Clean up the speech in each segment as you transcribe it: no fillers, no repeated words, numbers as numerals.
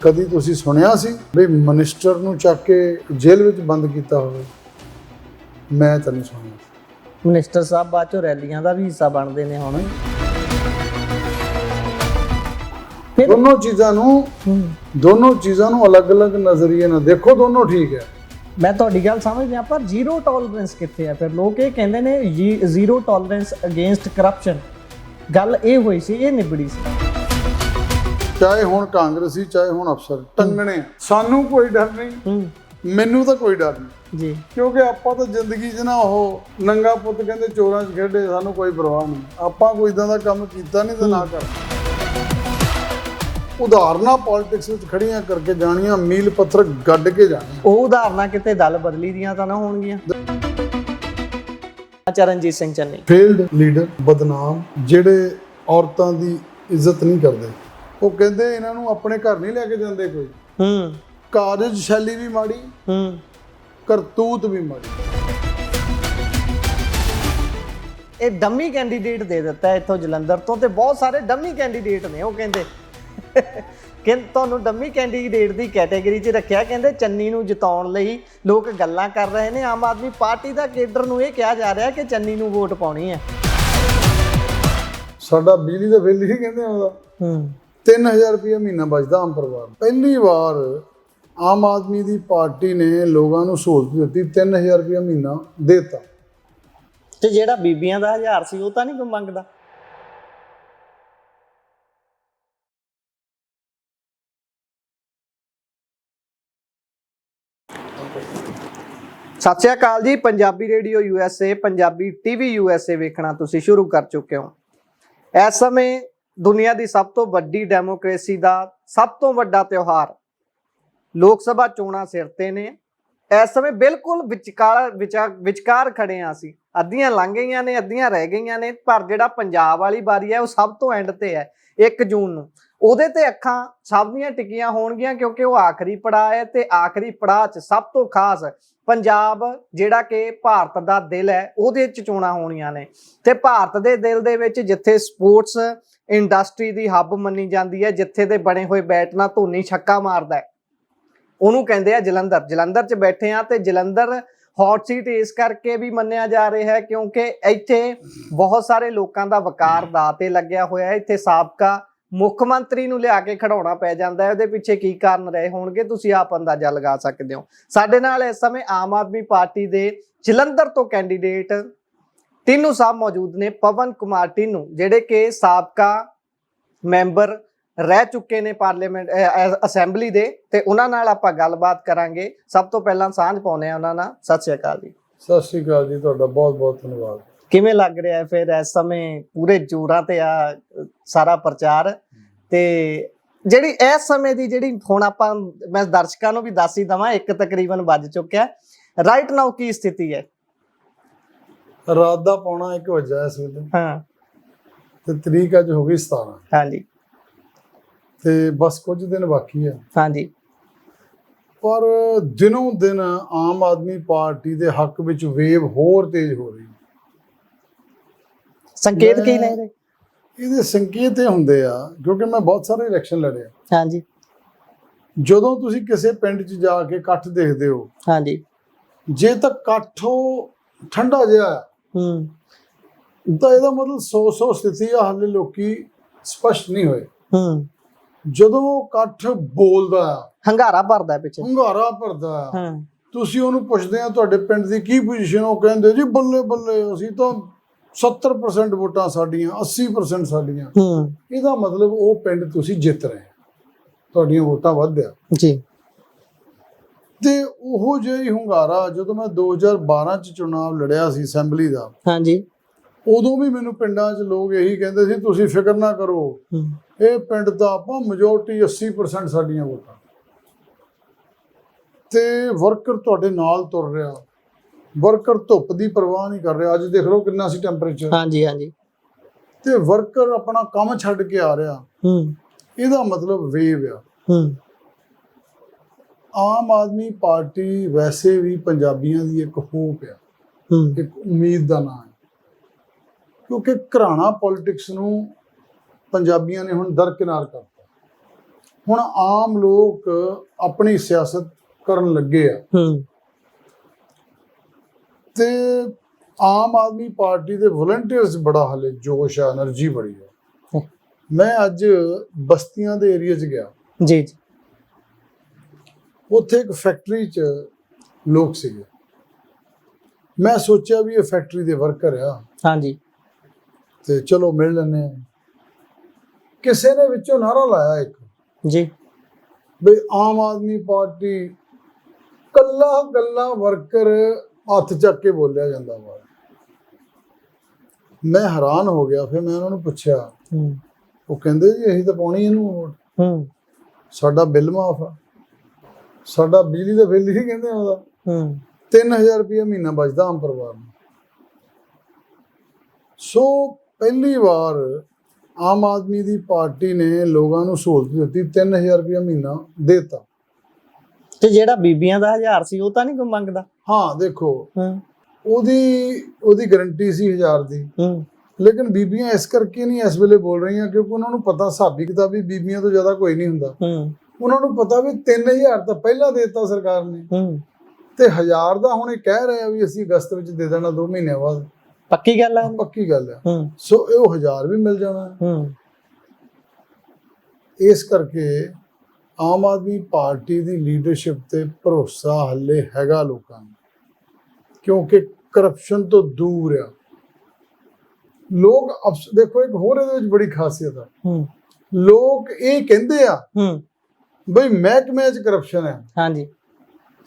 ਕਦੀ ਤੁਸੀਂ ਸੁਣਿਆ ਸੀ ਵੀ ਮਿਨਿਸਟਰ ਨੂੰ ਚੱਕ ਕੇ ਜੇਲ੍ਹ ਵਿੱਚ ਬੰਦ ਕੀਤਾ ਹੋਵੇ? ਮੈਂ ਤਾਂ ਨਹੀਂ ਸੁਣਿਆ। ਮਿਨਿਸਟਰ ਸਾਹਿਬ ਬਾਅਦ ਚੋਂ ਰੈਲੀਆਂ ਦਾ ਵੀ ਹਿੱਸਾ ਬਣਦੇ ਨੇ ਹੁਣ। ਦੋਨੋਂ ਚੀਜ਼ਾਂ ਨੂੰ ਅਲੱਗ-ਅਲੱਗ ਨਜ਼ਰੀਏ ਨਾਲ ਦੇਖੋ, ਦੋਨੋਂ ਠੀਕ ਹੈ। ਮੈਂ ਤੁਹਾਡੀ ਗੱਲ ਸਮਝਦਾ, ਪਰ ਜ਼ੀਰੋ ਟੋਲਰੈਂਸ ਕਿੱਥੇ ਹੈ? ਫਿਰ ਲੋਕ ਇਹ ਕਹਿੰਦੇ ਨੇ ਜ਼ੀਰੋ ਟੋਲਰੈਂਸ ਅਗੇਂਸਟ ਕਰਪਸ਼ਨ। ਗੱਲ ਇਹ ਹੋਈ ਸੀ, ਇਹ ਨਿਬੜੀ ਸੀ। ਚਾਹੇ ਹੁਣ ਕਾਂਗਰਸੀ ਚਾਹੇ ਹੁਣ ਅਫਸਰ ਟੰਗਣੇ, ਸਾਨੂੰ ਕੋਈ ਡਰ ਨਹੀਂ, ਮੈਨੂੰ ਤਾਂ ਕੋਈ ਡਰ ਨਹੀਂ ਜੀ, ਕਿਉਂਕਿ ਆਪਾਂ ਤਾਂ ਜ਼ਿੰਦਗੀ 'ਚ ਨਾ ਉਹ ਨੰਗਾ ਪੁੱਤ ਕਹਿੰਦੇ ਚੋਰਾਂ 'ਚ ਖੇਡੇ, ਸਾਨੂੰ ਕੋਈ ਪਰਵਾਹ ਨਹੀਂ। ਆਪਾਂ ਕੋਈ ਇਦਾਂ ਦਾ ਕੰਮ ਕੀਤਾ ਨਹੀਂ ਤੇ ਨਾ ਕਰ। ਉਦਾਹਰਨਾਂ ਪੋਲਿਟਿਕਸ ਵਿੱਚ ਖੜੀਆਂ ਕਰਕੇ ਜਾਣੀਆਂ, ਮੀਲ ਪੱਥਰ ਗੱਡ ਕੇ ਜਾਣੀਆਂ। ਉਹ ਉਦਾਹਰਨਾਂ ਕਿਤੇ ਦਲ ਬਦਲੀ ਦੀਆਂ ਤਾਂ ਨਾ ਹੋਣਗੀਆਂ। ਚਰਨਜੀਤ ਸਿੰਘ ਚੰਨੀ ਫੇਲਡ ਲੀਡਰ, ਬਦਨਾਮ, ਜਿਹੜੇ ਔਰਤਾਂ ਦੀ ਇੱਜ਼ਤ ਨਹੀਂ ਕਰਦੇ। ਉਹ ਕਹਿੰਦੇ ਇਹਨਾਂ ਨੂੰ ਆਪਣੇ ਘਰ ਨਹੀਂ ਲੈ ਕੇ ਜਾਂਦੇ ਕੋਈ। ਕਾਰਜਸ਼ੈਲੀ ਵੀ ਮਾੜੀ, ਕਰਤੂਤ ਵੀ ਮਾੜੀ। ਇਹ ਡੰਮੀ ਕੈਂਡੀਡੇਟ ਦੇ ਦਿੱਤਾ ਇੱਥੋਂ ਜਲੰਧਰ ਤੋਂ, ਤੇ ਬਹੁਤ ਸਾਰੇ ਡੰਮੀ ਕੈਂਡੀਡੇਟ ਨੇ। ਉਹ ਕਹਿੰਦੇ ਕਿ ਤੁਹਾਨੂੰ ਡੰਮੀ ਕੈਂਡੀਡੇਟ ਦੀ ਕੈਟੇਗਰੀ 'ਚ ਰੱਖਿਆ। ਕਹਿੰਦੇ ਚੰਨੀ ਨੂੰ ਜਿਤਾਉਣ ਲਈ ਲੋਕ ਗੱਲਾਂ ਕਰ ਰਹੇ ਨੇ। ਆਮ ਆਦਮੀ ਪਾਰਟੀ ਦਾ ਕੇਡਰ ਨੂੰ ਇਹ ਕਿਹਾ ਜਾ ਰਿਹਾ ਕਿ ਚੰਨੀ ਨੂੰ ਵੋਟ ਪਾਉਣੀ ਹੈ। ਸਾਡਾ ਬਿਜਲੀ ਦਾ ਬਿੱਲ ਹੀ ਕਹਿੰਦੇ ਆਉਂਦਾ 3000 ਰੁਪਏ ਮਹੀਨਾ ਬਚਦਾ ਆਮ ਪਰਿਵਾਰ। ਪਹਿਲੀ ਵਾਰ ਆਮ ਆਦਮੀ ਦੀ ਪਾਰਟੀ ਨੇ ਲੋਕਾਂ ਨੂੰ ਸਹੂਲਤ ਦਿੱਤੀ, 3000 ਰੁਪਏ ਮਹੀਨਾ ਦੇਤਾ। ਤੇ ਜਿਹੜਾ ਬੀਬੀਆਂ ਦਾ 1000 ਸੀ ਉਹ ਤਾਂ ਨਹੀਂ ਕੋਈ ਮੰਗਦਾ। ਸਤਿ ਸ਼੍ਰੀ ਅਕਾਲ ਜੀ। Punjabi radio USA, Punjabi TV USA ਵੇਖਣਾ ਤੁਸੀਂ ਸ਼ੁਰੂ ਕਰ ਚੁੱਕੇ ਹੋ। ਇਸ ਸਮੇਂ ਦੁਨੀਆ ਦੀ ਸਭ ਤੋਂ ਵੱਡੀ ਡੈਮੋਕ੍ਰੇਸੀ ਦਾ ਸਭ ਤੋਂ ਵੱਡਾ ਤਿਉਹਾਰ ਲੋਕ ਸਭਾ ਚੋਣਾਂ ਸਿਰ ਤੇ ਨੇ। ਇਸ ਸਮੇਂ ਬਿਲਕੁਲ ਵਿਚਕਾਰ ਖੜੇ ਹਾਂ ਅਸੀਂ। ਅੱਧੀਆਂ ਲੰਘ ਗਈਆਂ ਨੇ, ਅੱਧੀਆਂ ਰਹਿ ਗਈਆਂ ਨੇ, ਪਰ ਜਿਹੜਾ ਪੰਜਾਬ ਵਾਲੀ ਵਾਰੀ ਹੈ ਉਹ ਸਭ ਤੋਂ ਐਂਡ ਤੇ ਹੈ, 1 ਜੂਨ ਨੂੰ। ਉਹਦੇ ਤੇ ਅੱਖਾਂ ਸਭ ਦੀਆਂ ਟਿਕੀਆਂ ਹੋਣਗੀਆਂ, ਕਿਉਂਕਿ ਉਹ ਆਖਰੀ ਪੜਾਅ ਹੈ। ਤੇ ਆਖਰੀ ਪੜਾਅ 'ਚ ਸਭ ਤੋਂ ਖਾਸ ਪੰਜਾਬ, ਜਿਹੜਾ ਕਿ ਭਾਰਤ ਦਾ ਦਿਲ ਹੈ, ਉਹਦੇ 'ਚ ਚੋਣਾਂ ਹੋਣੀਆਂ ਨੇ। ਤੇ ਭਾਰਤ ਦੇ ਦਿਲ ਦੇ ਵਿੱਚ ਜਿੱਥੇ ਸਪੋਰਟਸ ਇੰਡਸਟਰੀ ਦੀ ਹੱਬ ਮੰਨੀ ਜਾਂਦੀ ਹੈ, ਜਿੱਥੇ ਦੇ ਬਣੇ ਹੋਏ ਬੈਟ ਨਾਲ ਧੋਨੀ ਛੱਕਾ ਮਾਰਦਾ ਹੈ, ਉਹਨੂੰ ਕਹਿੰਦੇ ਆ ਜਲੰਧਰ। ਜਲੰਧਰ 'ਚ ਬੈਠੇ ਆ, ਤੇ ਜਲੰਧਰ ਹੌਟ ਸੀਟ ਇਸ ਕਰਕੇ ਵੀ ਮੰਨਿਆ ਜਾ ਰਿਹਾ ਹੈ ਕਿਉਂਕਿ ਇੱਥੇ ਬਹੁਤ ਸਾਰੇ ਲੋਕਾਂ ਦਾ ਵਕਾਰ ਦਾਅ ਤੇ ਲੱਗਿਆ ਹੋਇਆ ਹੈ। ਇੱਥੇ ਸਾਬਕਾ ਮੁੱਖ ਮੰਤਰੀ ਨੂੰ ਲਿਆ ਕੇ ਖੜਾਉਣਾ ਪੈ ਜਾਂਦਾ ਹੈ। ਉਹਦੇ ਪਿੱਛੇ ਕੀ ਕਾਰਨ ਰਹੇ ਹੋਣਗੇ, ਤੁਸੀਂ ਆਪ ਅੰਦਾਜ਼ਾ ਲਗਾ ਸਕਦੇ ਹੋ। ਸਾਡੇ ਨਾਲ ਇਸ ਸਮੇਂ ਆਮ ਆਦਮੀ ਪਾਰਟੀ ਦੇ ਜਲੰਧਰ ਤੋਂ ਕੈਂਡੀਡੇਟ ਟੀਨੂ ਸਾਹਿਬ ਮੌਜੂਦ ਨੇ। ਪਵਨ ਕੁਮਾਰ ਟੀਨੂ, ਜਿਹੜੇ ਕਿ ਸਾਬਕਾ ਮੈਂਬਰ ਰਹਿ ਚੁੱਕੇ ਨੇ ਪਾਰਲੀਮੈਂਟ ਅਸੈਂਬਲੀ ਦੇ, ਤੇ ਉਹਨਾਂ ਨਾਲ ਆਪਾਂ ਗੱਲਬਾਤ ਕਰਾਂਗੇ। ਸਭ ਤੋਂ ਪਹਿਲਾਂ ਸਾਂਝ ਪਾਉਂਦੇ ਆ ਉਹਨਾਂ ਨਾਲ। ਸਤਿ ਸ਼੍ਰੀ ਅਕਾਲ ਜੀ। ਸਤਿ ਸ਼੍ਰੀ ਅਕਾਲ ਜੀ, ਤੁਹਾਡਾ ਬਹੁਤ ਬਹੁਤ ਧੰਨਵਾਦ। ਕਿਵੇਂ ਲੱਗ ਰਿਹਾ ਹੈ ਫਿਰ ਇਸ ਸਮੇਂ ਪੂਰੇ ਜੋਰਾਂ ਤੇ ਆ ਸਾਰਾ ਪ੍ਰਚਾਰ? ਤੇ ਜਿਹੜੀ ਇਸ ਸਮੇਂ ਦੀ ਜਿਹੜੀ ਹੁਣ ਆਪਾਂ, ਮੈਂ ਦਰਸ਼ਕਾਂ ਨੂੰ ਵੀ ਦੱਸ ਹੀ ਦੇਵਾਂ, 1 ਤਕਰੀਬਨ ਵੱਜ ਚੁੱਕਿਆ ਰਾਈਟ ਨਾਓ, ਕੀ ਸਥਿਤੀ ਹੈ? ਰਾਤ ਦਾ ਪੌਣਾ 1 ਵਜਾ ਇਸ ਵੇਲੇ। ਹਾਂ, ਤੇ ਤਰੀਕ ਅੱਜ ਹੋ ਗਈ 17। ਹਾਂਜੀ, ਤੇ ਬਸ ਕੁਝ ਦਿਨ ਬਾਕੀ ਹੈ। ਹਾਂਜੀ। ਪਰ ਦਿਨੋਂ ਦਿਨ ਆਮ ਆਦਮੀ ਪਾਰਟੀ ਦੇ ਹੱਕ ਵਿੱਚ ਵੇਵ ਹੋਰ ਤੇਜ਼ ਹੋ ਰਹੀ। ਸੰਕੇਤ ਕੀ ਨੇ ਇਹਦੇ? ਇਹਦੇ ਸੰਕੇਤ ਇਹ ਹੁੰਦੇ ਆ, ਕਿਉਂਕਿ ਮੈਂ ਬਹੁਤ ਸਾਰੇ ਇਲੈਕਸ਼ਨ ਲੜਿਆ। ਹਾਂਜੀ। ਜਦੋਂ ਤੁਸੀਂ ਕਿਸੇ ਪਿੰਡ 'ਚ ਜਾ ਕੇ ਇਕੱਠ ਦੇਖਦੇ ਹੋ, ਹਾਂਜੀ, ਜੇ ਤਾਂ ਇਕੱਠ ਠੰਡਾ ਜਿਹਾ ਤਾਂ ਇਹਦਾ ਮਤਲਬ 100 ਸਥਿਤੀ ਆ, ਹਾਲੇ ਲੋਕੀ ਸਪਸ਼ਟ ਨਹੀਂ ਹੋਏ। ਜਦੋਂ ਇਕੱਠ ਬੋਲਦਾ ਆ, ਹੰਗਾਰਾ ਭਰਦਾ ਪਿੱਛੇ, ਹੰਗਾਰਾ ਭਰਦਾ ਆ, ਤੁਸੀਂ ਉਹਨੂੰ ਪੁੱਛਦੇ ਆ ਤੁਹਾਡੇ ਪਿੰਡ ਦੀ ਕੀ ਪੋਜੀਸ਼ਨ, ਉਹ ਕਹਿੰਦੇ ਜੀ ਬੱਲੇ ਬੱਲੇ, ਅਸੀਂ ਤਾਂ 70% ਵੋਟਾਂ ਸਾਡੀਆਂ, 80% ਸਾਡੀਆਂ। ਇਹਦਾ ਮਤਲਬ ਉਹ ਪਿੰਡ ਤੁਸੀਂ ਜਿੱਤ ਰਹੇ, ਤੁਹਾਡੀਆਂ ਵੋਟਾਂ ਵੱਧ ਆ ਜੀ। ਤੇ ਉਹੋ ਜਿਹਾ ਹੀ ਹੁੰਗਾਰਾ ਜਦੋਂ ਮੈਂ 2012 ਚ ਚੁਣਾਵ ਲੜਿਆ ਸੀ ਅਸੈਂਬਲੀ ਦਾ। ਹਾਂਜੀ। ਉਦੋਂ ਵੀ ਮੈਨੂੰ ਪਿੰਡਾਂ 'ਚ ਲੋਕ ਇਹੀ ਕਹਿੰਦੇ ਸੀ, ਤੁਸੀਂ ਫਿਕਰ ਨਾ ਕਰੋ, ਇਹ ਪਿੰਡ ਦਾ ਆਪਾਂ ਮੈਜੋਰਟੀ 80% ਸਾਡੀਆਂ ਵੋਟਾਂ। ਤੇ ਵਰਕਰ ਤੁਹਾਡੇ ਨਾਲ ਤੁਰ ਰਿਹਾ, ਵਰਕਰ ਧੁੱਪ ਦੀ ਪਰਵਾਹ ਨਹੀਂ ਕਰ ਰਿਹਾ। ਅੱਜ ਦੇਖ ਲਓ ਕਿੰਨਾ ਸੀ ਟੈਂਪਰੇਚਰ। ਹਾਂਜੀ ਹਾਂਜੀ। ਤੇ ਵਰਕਰ ਆਪਣਾ ਕੰਮ ਛੱਡ ਕੇ ਆ ਰਿਹਾ, ਇਹਦਾ ਮਤਲਬ ਵੇਵ ਆ। ਆਮ ਆਦਮੀ ਪਾਰਟੀ ਵੈਸੇ ਵੀ ਪੰਜਾਬੀਆਂ ਦੀ ਇੱਕ ਹੋਪ ਆ, ਇੱਕ ਉਮੀਦ ਦਾ ਨਾਂ ਹੈ, ਕਿਉਂਕਿ ਘਰਾਣਾ ਪੋਲਿਟਿਕਸ ਨੂੰ ਪੰਜਾਬੀਆਂ ਨੇ ਹੁਣ ਦਰਕਿਨਾਰ ਕਰਤਾ। ਹੁਣ ਆਮ ਲੋਕ ਆਪਣੀ ਸਿਆਸਤ ਕਰਨ ਲੱਗੇ ਆ ਤੇ ਆਮ ਆਦਮੀ ਪਾਰਟੀ ਦੇ ਵਲੰਟੀਅਰਸ ਬੜਾ ਹਲੇ ਜੋਸ਼ ਆ, એનર્ਜੀ ਬੜੀ ਆ। ਮੈਂ ਅੱਜ ਬਸਤੀਆਂ ਦੇ ਏਰੀਆ 'ਚ ਗਿਆ ਜੀ ਜੀ, ਉੱਥੇ ਇੱਕ ਫੈਕਟਰੀ 'ਚ ਲੋਕ ਸੀਗੇ। ਮੈਂ ਸੋਚਿਆ ਵੀ ਇਹ ਫੈਕਟਰੀ ਦੇ ਵਰਕਰ ਆ, ਹਾਂਜੀ, ਤੇ ਚਲੋ ਮਿਲ ਲੈਂਦੇ ਆ। ਕਿਸੇ ਨੇ ਵਿੱਚੋਂ ਨਾਰਾ ਲਾਇਆ ਇੱਕ ਜੀ, ਬਈ ਆਮ ਆਦਮੀ ਪਾਰਟੀ ਕੱਲਾ ਕੱਲਾ ਵਰਕਰ ਹੱਥ ਚੱਕ ਕੇ ਬੋਲਿਆ ਜਾਂਦਾ ਵਾ। ਮੈਂ ਹੈਰਾਨ ਹੋ ਗਿਆ। ਫਿਰ ਮੈਂ ਉਹਨਾਂ ਨੂੰ ਪੁੱਛਿਆ, ਉਹ ਕਹਿੰਦੇ ਜੀ ਅਸੀਂ ਤਾਂ ਪਾਉਣੀ ਇਹਨੂੰ ਵੋਟ, ਸਾਡਾ ਬਿੱਲ ਮਾਫ ਆ, ਸਾਡਾ ਬਿਜਲੀ ਦਾ ਬਿੱਲ ਹੀ ਕਹਿੰਦੇ ਉਹਦਾ 3000 ਰੁਪਇਆ ਮਹੀਨਾ ਬਚਦਾ ਆਮ ਪਰਿਵਾਰ ਨੂੰ। ਸੋ ਪਹਿਲੀ ਵਾਰ ਆਮ ਆਦਮੀ ਦੀ ਪਾਰਟੀ ਨੇ ਲੋਕਾਂ ਨੂੰ ਸਹੂਲਤ ਦਿੱਤੀ, 3000 ਰੁਪਇਆ ਮਹੀਨਾ ਦੇਤਾ। ਤੇ ਜਿਹੜਾ ਬੀਬੀਆਂ ਦਾ 1000 ਸੀ ਉਹ ਤਾਂ ਨਹੀਂ ਕੋਈ ਮੰਗਦਾ? ਹਾਂ ਦੇਖੋ, ਉਹਦੀ ਗਾਰੰਟੀ ਸੀ 1000 ਦੀ, ਲੇਕਿਨ ਬੀਬੀਆਂ ਇਸ ਕਰਕੇ ਨਹੀਂ ਇਸ ਵੇਲੇ ਬੋਲ ਰਹੀਆਂ ਕਿਉਂਕਿ ਉਹਨਾਂ ਨੂੰ ਪਤਾ ਹਿਸਾਬੀ ਕਿਤਾਬੀ ਬੀਬੀਆਂ ਤੋਂ ਜ਼ਿਆਦਾ ਕੋਈ ਨਹੀਂ ਹੁੰਦਾ। ਉਹਨਾਂ ਨੂੰ ਪਤਾ ਵੀ 3000 ਤਾਂ ਪਹਿਲਾਂ ਦੇਤਾ ਸਰਕਾਰ ਨੇ, ਤੇ 1000 ਦਾ ਹੁਣ ਇਹ ਕਹਿ ਰਹੇ ਆ ਵੀ ਅਸੀਂ ਅਗਸਤ ਵਿੱਚ ਦੇ ਦੇਣਾ 2 ਮਹੀਨਿਆਂ ਬਾਅਦ। ਪੱਕੀ ਗੱਲ ਹੈ? ਪੱਕੀ ਗੱਲ ਹੈ। ਸੋ ਇਹ 1000 ਵੀ ਮਿਲ ਜਾਣਾ। ਇਸ ਕਰਕੇ ਆਮ ਆਦਮੀ ਪਾਰਟੀ ਦੀ ਲੀਡਰਸ਼ਿਪ ਤੇ ਭਰੋਸਾ ਹੱਲੇ ਹੈਗਾ ਲੋਕਾਂ ਨੂੰ, ਕਿਉਂਕਿ ਕਰਪਸ਼ਨ ਤੋਂ ਦੂਰ ਆ ਲੋਕ। ਦੇਖੋ ਇੱਕ ਹੋਰ ਇਹਦੇ ਵਿੱਚ ਬੜੀ ਖਾਸੀਅਤ ਆ, ਲੋਕ ਇਹ ਕਹਿੰਦੇ ਆ ਬਈ ਮਹਿਕਮੇ 'ਚ ਕਰਪਸ਼ਨ ਹੈ, ਹਾਂਜੀ,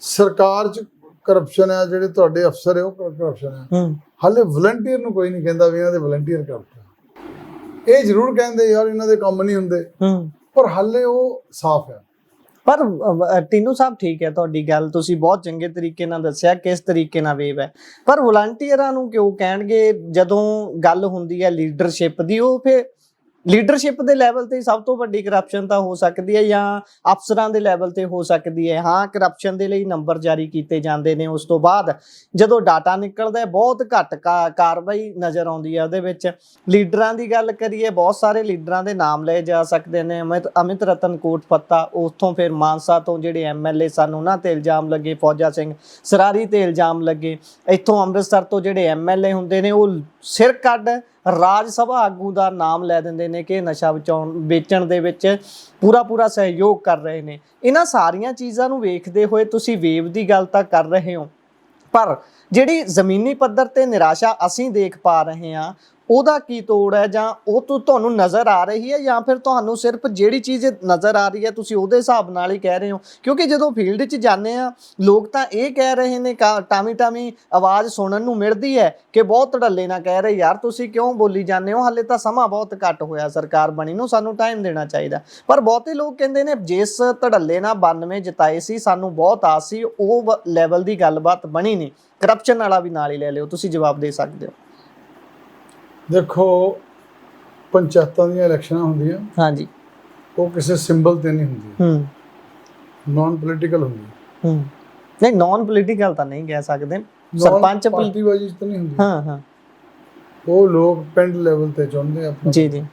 ਸਰਕਾਰ 'ਚ ਕਰਪਸ਼ਨ ਹੈ, ਜਿਹੜੇ ਤੁਹਾਡੇ ਅਫਸਰ ਹੈ ਉਹ ਕਰਪਸ਼ਨ ਹੈ। ਹਾਲੇ ਵਲੰਟੀਅਰ ਨੂੰ ਕੋਈ ਨਹੀਂ ਕਹਿੰਦਾ ਵੀ ਇਹਨਾਂ ਦੇ ਵਲੰਟੀਅਰ ਕਰਪਸ਼ਨ। ਇਹ ਜ਼ਰੂਰ ਕਹਿੰਦੇ ਯਾਰ ਇਹਨਾਂ ਦੇ ਕੰਮ ਨਹੀਂ ਹੁੰਦੇ, ਪਰ ਹਾਲੇ ਉਹ ਸਾਫ਼ ਹੈ। ਪਰ ਟੀਨੂ ਸਾਹਿਬ ਠੀਕ ਹੈ ਤੁਹਾਡੀ ਗੱਲ, ਤੁਸੀਂ ਬਹੁਤ ਚੰਗੇ ਤਰੀਕੇ ਨਾਲ ਦੱਸਿਆ ਕਿਸ ਤਰੀਕੇ ਨਾਲ ਵੇਵ ਹੈ। ਪਰ ਵਲੰਟੀਅਰਾਂ ਨੂੰ ਕਿਉਂ ਕਹਿਣਗੇ ਜਦੋਂ ਗੱਲ ਹੁੰਦੀ ਹੈ ਲੀਡਰਸ਼ਿਪ ਦੀ? ਉਹ ਫਿਰ ਲੀਡਰਸ਼ਿਪ ਦੇ ਲੈਵਲ ਤੇ ਸਭ ਤੋਂ ਵੱਡੀ ਕਰਪਸ਼ਨ ਤਾਂ ਹੋ ਸਕਦੀ ਹੈ ਜਾਂ ਅਫਸਰਾਂ ਦੇ ਲੈਵਲ ਤੇ ਹੋ ਸਕਦੀ ਹੈ। ਹਾਂ, ਕਰਪਸ਼ਨ ਦੇ ਲਈ ਨੰਬਰ ਜਾਰੀ ਕੀਤੇ ਜਾਂਦੇ ਨੇ, ਉਸ ਤੋਂ ਬਾਅਦ ਜਦੋਂ ਡਾਟਾ ਨਿਕਲਦਾ ਬਹੁਤ ਘੱਟ ਕਾਰਵਾਈ ਨਜ਼ਰ ਆਉਂਦੀ ਹੈ ਉਹਦੇ ਵਿੱਚ। ਲੀਡਰਾਂ ਦੀ ਗੱਲ ਕਰੀਏ, ਬਹੁਤ ਸਾਰੇ ਲੀਡਰਾਂ ਦੇ ਨਾਮ ਲਏ ਜਾ ਸਕਦੇ ਨੇ। ਅਮਿਤ ਰਤਨ ਕੋਟਪੱਤਾ, ਉੱਥੋਂ ਫਿਰ ਮਾਨਸਾ ਤੋਂ ਜਿਹੜੇ MLA ਸਨ ਉਹਨਾਂ ਤੇ ਇਲਜ਼ਾਮ ਲੱਗੇ, ਫੌਜਾ ਸਿੰਘ ਸਰਾਰੀ ਤੇ ਇਲਜ਼ਾਮ ਲੱਗੇ। ਇੱਥੋਂ ਅੰਮ੍ਰਿਤਸਰ ਤੋਂ ਜਿਹੜੇ MLA ਹੁੰਦੇ ਨੇ ਉਹ ਸਿਰ ਕੱਢ ਰਾਜ ਸਭਾ ਆਗੂ ਦਾ ਨਾਮ ਲੈ ਦਿੰਦੇ ਨੇ ਕਿ ਨਸ਼ਾ ਵੇਚਣ ਦੇ ਵਿੱਚ ਪੂਰਾ ਸਹਿਯੋਗ ਕਰ ਰਹੇ ਨੇ। ਇਹਨਾਂ ਸਾਰੀਆਂ ਚੀਜ਼ਾਂ ਨੂੰ ਵੇਖਦੇ ਹੋਏ ਤੁਸੀਂ ਵੇਵ ਦੀ ਗੱਲ ਤਾਂ ਕਰ ਰਹੇ ਹੋ, ਪਰ ਜਿਹੜੀ ਜ਼ਮੀਨੀ ਪੱਧਰ ਤੇ ਨਿਰਾਸ਼ਾ ਅਸੀਂ ਦੇਖ ਪਾ ਰਹੇ ਹਾਂ ਉਹਦਾ ਕੀ ਤੋੜ ਹੈ? ਜਾਂ ਉਹ ਤੁਹਾਨੂੰ ਨਜ਼ਰ ਆ ਰਹੀ ਹੈ ਜਾਂ ਫਿਰ ਤੁਹਾਨੂੰ ਸਿਰਫ ਜਿਹੜੀ ਚੀਜ਼ ਨਜ਼ਰ ਆ ਰਹੀ ਹੈ ਤੁਸੀਂ ਉਹਦੇ ਹਿਸਾਬ ਨਾਲ ਹੀ ਕਹਿ ਰਹੇ ਹੋ? ਕਿਉਂਕਿ ਜਦੋਂ ਫੀਲਡ 'ਚ ਜਾਂਦੇ ਆ ਲੋਕ ਤਾਂ ਇਹ ਕਹਿ ਰਹੇ ਨੇ, ਟਾਵੀਂ ਆਵਾਜ਼ ਸੁਣਨ ਨੂੰ ਮਿਲਦੀ ਹੈ ਕਿ ਬਹੁਤ ਧੜੱਲੇ ਨਾਲ ਕਹਿ ਰਹੇ ਯਾਰ ਤੁਸੀਂ ਕਿਉਂ ਬੋਲੀ ਜਾਂਦੇ ਹੋ, ਹਾਲੇ ਤਾਂ ਸਮਾਂ ਬਹੁਤ ਘੱਟ ਹੋਇਆ ਸਰਕਾਰ ਬਣੀ ਨੂੰ, ਸਾਨੂੰ ਟਾਈਮ ਦੇਣਾ ਚਾਹੀਦਾ। ਪਰ ਬਹੁਤੇ ਲੋਕ ਕਹਿੰਦੇ ਨੇ ਜਿਸ ਧੜੱਲੇ ਨਾਲ 92 ਜਿਤਾਏ ਸੀ ਸਾਨੂੰ ਬਹੁਤ ਆਸ ਸੀ, ਉਹ ਲੈਵਲ ਦੀ ਗੱਲਬਾਤ ਬਣੀ ਨਹੀਂ। ਕਰਪਸ਼ਨ ਵਾਲਾ ਵੀ ਨਾਲ ਹੀ ਲੈ ਲਿਓ, ਤੁਸੀਂ ਜਵਾਬ ਦੇ ਸਕਦੇ ਹੋ। ਦੇਖੋ, ਪੰਚਾਇਤਾਂ ਦੀਆਂ ਇਲੈਕਸ਼ਨਾਂ ਹੁੰਦੀਆਂ, ਹਾਂਜੀ, ਉਹ ਕਿਸੇ ਸਿੰਬਲ ਤੇ ਨਹੀਂ ਹੁੰਦੀ, ਨਾਨ ਪੋਲੀਟੀਕਲ ਹੁੰਦੀ। ਨਹੀਂ, ਨਾਨ ਪੋਲੀਟੀਕਲ ਤਾਂ ਨਹੀਂ ਕਹਿ ਸਕਦੇ, ਸਰਪੰਚ ਪਾਰਟੀਬਾਜ਼ੀ ਤਾਂ ਨਹੀਂ ਹੁੰਦੀ। ਹਾਂ, ਉਹ ਲੋਕ ਪਿੰਡ ਲੈਵਲ ਤੇ ਚੁਣਦੇ ਆਪਣਾ। ਜੀ ਜੀ,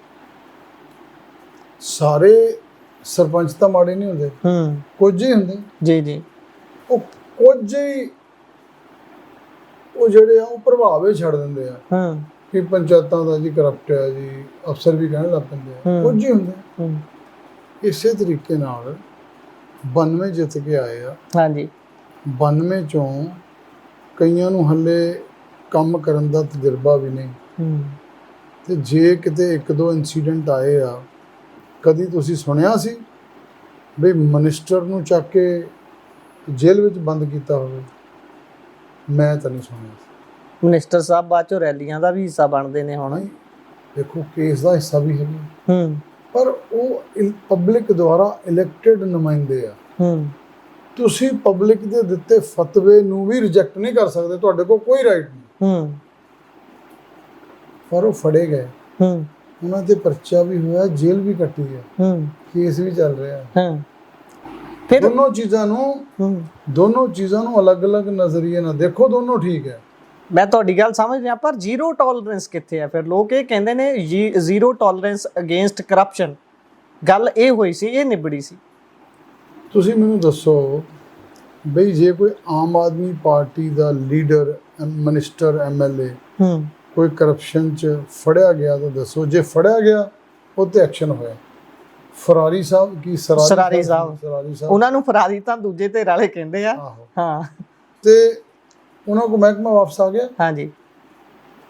ਸਾਰੇ ਸਰਪੰਚ ਤਾਂ ਮਾੜੇ ਨਹੀਂ ਹੁੰਦੇ, ਕੁਝ ਹੀ ਹੁੰਦੇ। ਜੀ ਜੀ, ਉਹ ਕੁਝ ਹੀ ਉਹ ਜਿਹੜੇ ਆ ਉਹ ਪ੍ਰਭਾਵ ਛੱਡ ਦਿੰਦੇ ਆ ਕਿ ਪੰਚਾਇਤਾਂ ਦਾ ਜੀ ਕਰਪਟ ਹੈ ਜੀ, ਅਫਸਰ ਵੀ ਕਹਿਣ ਲੱਗ ਪੈਂਦੇ ਆ, ਕੁਝ ਹੀ ਹੁੰਦੇ। ਇਸੇ ਤਰੀਕੇ ਨਾਲ 92 ਜਿੱਤ ਕੇ ਆਏ ਆ, ਹਾਂਜੀ, 92 ਚੋਂ ਕਈਆਂ ਨੂੰ ਹੱਲੇ ਕੰਮ ਕਰਨ ਦਾ ਤਜਰਬਾ ਵੀ ਨਹੀਂ। ਤੇ ਜੇ ਕਿਤੇ 1-2 ਇਨਸੀਡੈਂਟ ਆਏ ਆ, ਕਦੀ ਤੁਸੀਂ ਸੁਣਿਆ ਸੀ ਵੀ ਮਨਿਸਟਰ ਨੂੰ ਚੱਕ ਕੇ ਜੇਲ੍ਹ ਵਿੱਚ ਬੰਦ ਕੀਤਾ ਹੋਵੇ? ਮੈਂ ਤਾਂ ਨਹੀਂ ਸੁਣਿਆ। ਮਿਨਿਸਟਰ ਸਾਹਿਬ ਬਾਅਦ ਚੋਂ ਰੈਲੀਆਂ ਦਾ ਵੀ ਹਿੱਸਾ ਬਣਦੇ ਨੇ ਹੁਣ। ਦੇਖੋ, ਕੇਸ ਦਾ ਹਿੱਸਾ ਵੀ ਹੈਗਾ, ਪਰ ਉਹ ਪਬਲਿਕ ਦੁਆਰਾ ਇਲੈਕਟਿਡ ਨੁਮਾਇੰਦੇ ਆ। ਤੁਸੀਂ ਪਬਲਿਕ ਦੇ ਦਿੱਤੇ ਫਤਵੇ ਨੂੰ ਵੀ ਰਿਜੈਕਟ ਨਹੀਂ ਕਰ ਸਕਦੇ, ਤੁਹਾਡੇ ਕੋਲ ਕੋਈ ਰਾਈਟ ਨਹੀਂ। ਪਰ ਉਹ ਫੜੇ ਗਏ, ਉਹਨਾਂ ਤੇ ਪਰਚਾ ਵੀ ਹੋਇਆ, ਜੇਲ੍ਹ ਵੀ ਕੱਟੀ ਹੈ, ਕੇਸ ਵੀ ਚੱਲ ਰਿਹਾ। ਫਿਰ ਦੋਨੋਂ ਚੀਜ਼ਾਂ ਨੂੰ ਅਲੱਗ-ਅਲੱਗ ਨਜ਼ਰੀਏ ਨਾਲ ਦੇਖੋ, ਦੋਨੋਂ ਠੀਕ ਹੈ। ਮੈਂ ਤੁਹਾਡੀ ਗੱਲ ਸਮਝ ਰਿਹਾ, ਪਰ ਜ਼ੀਰੋ ਟੋਲਰੈਂਸ ਕਿੱਥੇ ਹੈ? ਫਿਰ ਲੋਕ ਇਹ ਕਹਿੰਦੇ ਨੇ ਜ਼ੀਰੋ ਟੋਲਰੈਂਸ ਅਗੇਂਸਟ ਕਰਪਸ਼ਨ, ਗੱਲ ਇਹ ਹੋਈ ਸੀ, ਇਹ ਨਿਬੜੀ ਸੀ। ਤੁਸੀਂ ਮੈਨੂੰ ਦੱਸੋ ਬਈ ਜੇ ਕੋਈ ਆਮ ਆਦਮੀ ਪਾਰਟੀ ਦਾ ਲੀਡਰ, ਮਿਨਿਸਟਰ, ਐਮਐਲਏ ਕੋਈ ਕਰਪਸ਼ਨ 'ਚ ਫੜਿਆ ਗਿਆ ਤਾਂ ਦੱਸੋ, ਜੇ ਫੜਿਆ ਗਿਆ ਉਹ ਤੇ ਐਕਸ਼ਨ ਹੋਇਆ। ਫਰਾਰੀ ਸਾਹਿਬ ਕੀ ਸਰਾਰੀ ਸਾਹਿਬ, ਉਹਨਾਂ ਨੂੰ ਫਰਾਰੀ ਤਾਂ ਦੂਜੇ ਧਿਰ ਵਾਲੇ ਕਹਿੰਦੇ ਆ। ਹਾਂ, ਤੇ ਉਹਨਾਂ ਕੋ ਮਹਿਕਮਾ ਵਾਪਸ ਆ ਗਿਆ। ਹਾਂਜੀ,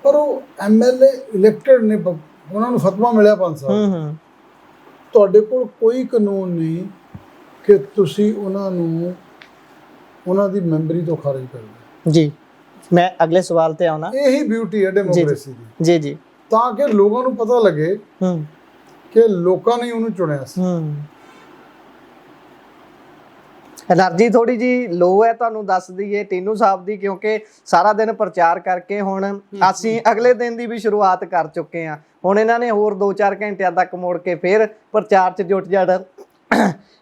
ਪਰ ਉਹ ਐਮਐਲਏ ਇਲੈਕਟਡ ਨੇ, ਉਹਨਾਂ ਨੂੰ ਫਤਵਾ ਮਿਲਿਆ 5 ਸਾਲ। ਤੁਹਾਡੇ ਕੋਲ ਕੋਈ ਕਾਨੂੰਨ ਨਹੀਂ ਕਿ ਤੁਸੀਂ ਉਹਨਾਂ ਨੂੰ ਉਹਨਾਂ ਦੀ ਮੈਂਬਰੀ ਤੋਂ ਖਾਰਜ ਕਰ ਦਿਓ। ਜੀ, ਮੈਂ ਅਗਲੇ ਸਵਾਲ ਤੇ ਆਉਣਾ। ਇਹੀ ਬਿਊਟੀ ਹੈ ਡੈਮੋਕ੍ਰੇਸੀ ਦੀ। ਜੀ ਜੀ, ਤਾਂ ਕਿ ਲੋਕਾਂ ਨੂੰ ਪਤਾ ਲੱਗੇ ਕਿ ਲੋਕਾਂ ਨੇ ਉਹਨੂੰ ਚੁਣਿਆ ਸੀ। એનર્ਜੀ ਥੋੜੀ ਜੀ ਲੋ ਹੈ, ਤੁਹਾਨੂੰ ਦੱਸ ਦਈਏ ਟੀਨੂ ਸਾਹਿਬ ਦੀ, ਕਿਉਂਕਿ ਸਾਰਾ ਦਿਨ ਪ੍ਰਚਾਰ ਕਰਕੇ ਹੁਣ ਅਸੀਂ ਅਗਲੇ ਦਿਨ ਦੀ ਵੀ ਸ਼ੁਰੂਆਤ ਕਰ ਚੁੱਕੇ ਹਾਂ। ਹੁਣ ਇਹਨਾਂ ਨੇ ਹੋਰ 2-4 ਘੰਟਿਆਂ ਤੱਕ ਮੁੜ ਕੇ ਫਿਰ ਪ੍ਰਚਾਰ 'ਚ ਜੁਟ ਜਾਣਾ।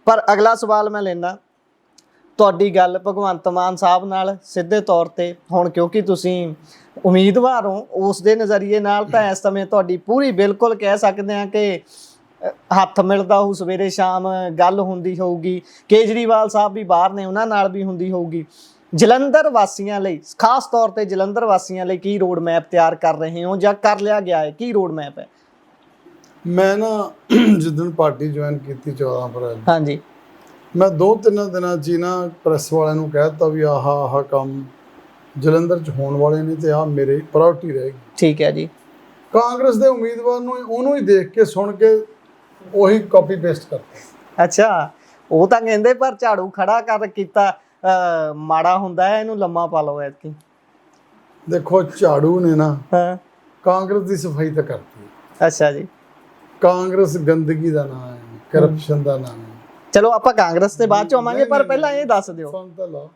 ਪਰ ਅਗਲਾ ਸਵਾਲ ਮੈਂ ਲੈਣਾ, ਤੁਹਾਡੀ ਗੱਲ ਭਗਵੰਤ ਮਾਨ ਸਾਹਿਬ ਨਾਲ ਸਿੱਧੇ ਤੌਰ ਤੇ ਹੁਣ, ਕਿਉਂਕਿ ਤੁਸੀਂ ਉਮੀਦਵਾਰ ਹੋ, ਉਸ ਦੇ ਨਜ਼ਰੀਏ ਨਾਲ ਤਾਂ ਇਸ ਸਮੇਂ ਤੁਹਾਡੀ ਪੂਰੀ ਬਿਲਕੁਲ ਕਹਿ ਸਕਦੇ ਹਾਂ ਕਿ ਹੱਥ ਮਿਲਦਾ ਹੋਊ, ਸਵੇਰੇ ਸ਼ਾਮ ਗੱਲ ਹੁੰਦੀ ਹੋਊਗੀ। ਕੇਜਰੀਵਾਲ ਸਾਹਿਬ ਵੀ ਬਾਹਰ ਨੇ, ਉਹਨਾਂ ਨਾਲ ਵੀ ਹੁੰਦੀ ਹੋਊਗੀ। ਜਲੰਧਰ ਵਾਸੀਆਂ ਲਈ, ਖਾਸ ਤੌਰ ਤੇ ਜਲੰਧਰ ਵਾਸੀਆਂ ਲਈ ਕੀ ਰੋਡ ਮੈਪ ਤਿਆਰ ਕਰ ਰਹੇ ਹੋ ਜਾਂ ਕਰ ਲਿਆ ਗਿਆ ਹੈ? ਕੀ ਰੋਡ ਮੈਪ ਹੈ? ਮੈਂ ਨਾ ਜਿੱਦਣ ਪਾਰਟੀ ਜੁਆਇਨ ਕੀਤੀ 14 ਅਪ੍ਰੈਲ, ਹਾਂਜੀ, ਮੈਂ 2-3 ਦਿਨਾਂ 'ਚ ਹੀ ਨਾ ਪ੍ਰੈਸ ਵਾਲਿਆਂ ਨੂੰ ਕਹਿ ਦਿੱਤਾ ਵੀ ਆਹ ਕੰਮ ਜਲੰਧਰ 'ਚ ਹੋਣ ਵਾਲੇ ਨੇ ਤੇ ਆਹ ਮੇਰੇ ਪ੍ਰਾਇੋਰਟੀ ਰਹੇਗੀ। ਠੀਕ ਹੈ ਜੀ। ਕਾਂਗਰਸ ਦੇ ਉਮੀਦਵਾਰ ਨੂੰ ਉਹਨੂੰ ਹੀ ਦੇਖ ਕੇ ਸੁਣ ਕੇ ਉਹੀ ਕਾਪੀ ਪੇਸਟ ਕਰਤਾ। ਅੱਛਾ, ਉਹ ਤਾਂ ਕਹਿੰਦੇ ਪਰ ਝਾੜੂ ਖੜਾ ਕਰ ਕੀਤਾ ਮਾੜਾ ਹੁੰਦਾ ਹੈ, ਇਹਨੂੰ ਲੰਮਾ ਪਾ ਲਓ ਐਤਕੀ। ਦੇਖੋ ਝਾੜੂ ਨੇ ਨਾ ਕਾਂਗਰਸ ਦੀ ਸਫਾਈ ਤਾਂ ਕਰਤੀ। ਅੱਛਾ ਜੀ। ਕਾਂਗਰਸ ਗੰਦਗੀ ਦਾ ਨਾਮ ਹੈ, ਕਰਪਸ਼ਨ ਦਾ ਨਾਮ ਹੈ। ਚਲੋ ਆਪਾਂ ਕਾਂਗਰਸ ਤੇ ਬਾਅਦ ਚ ਆਵਾਂਗੇ, ਪਰ ਪਹਿਲਾਂ ਇਹ ਦੱਸ ਦਿਓ।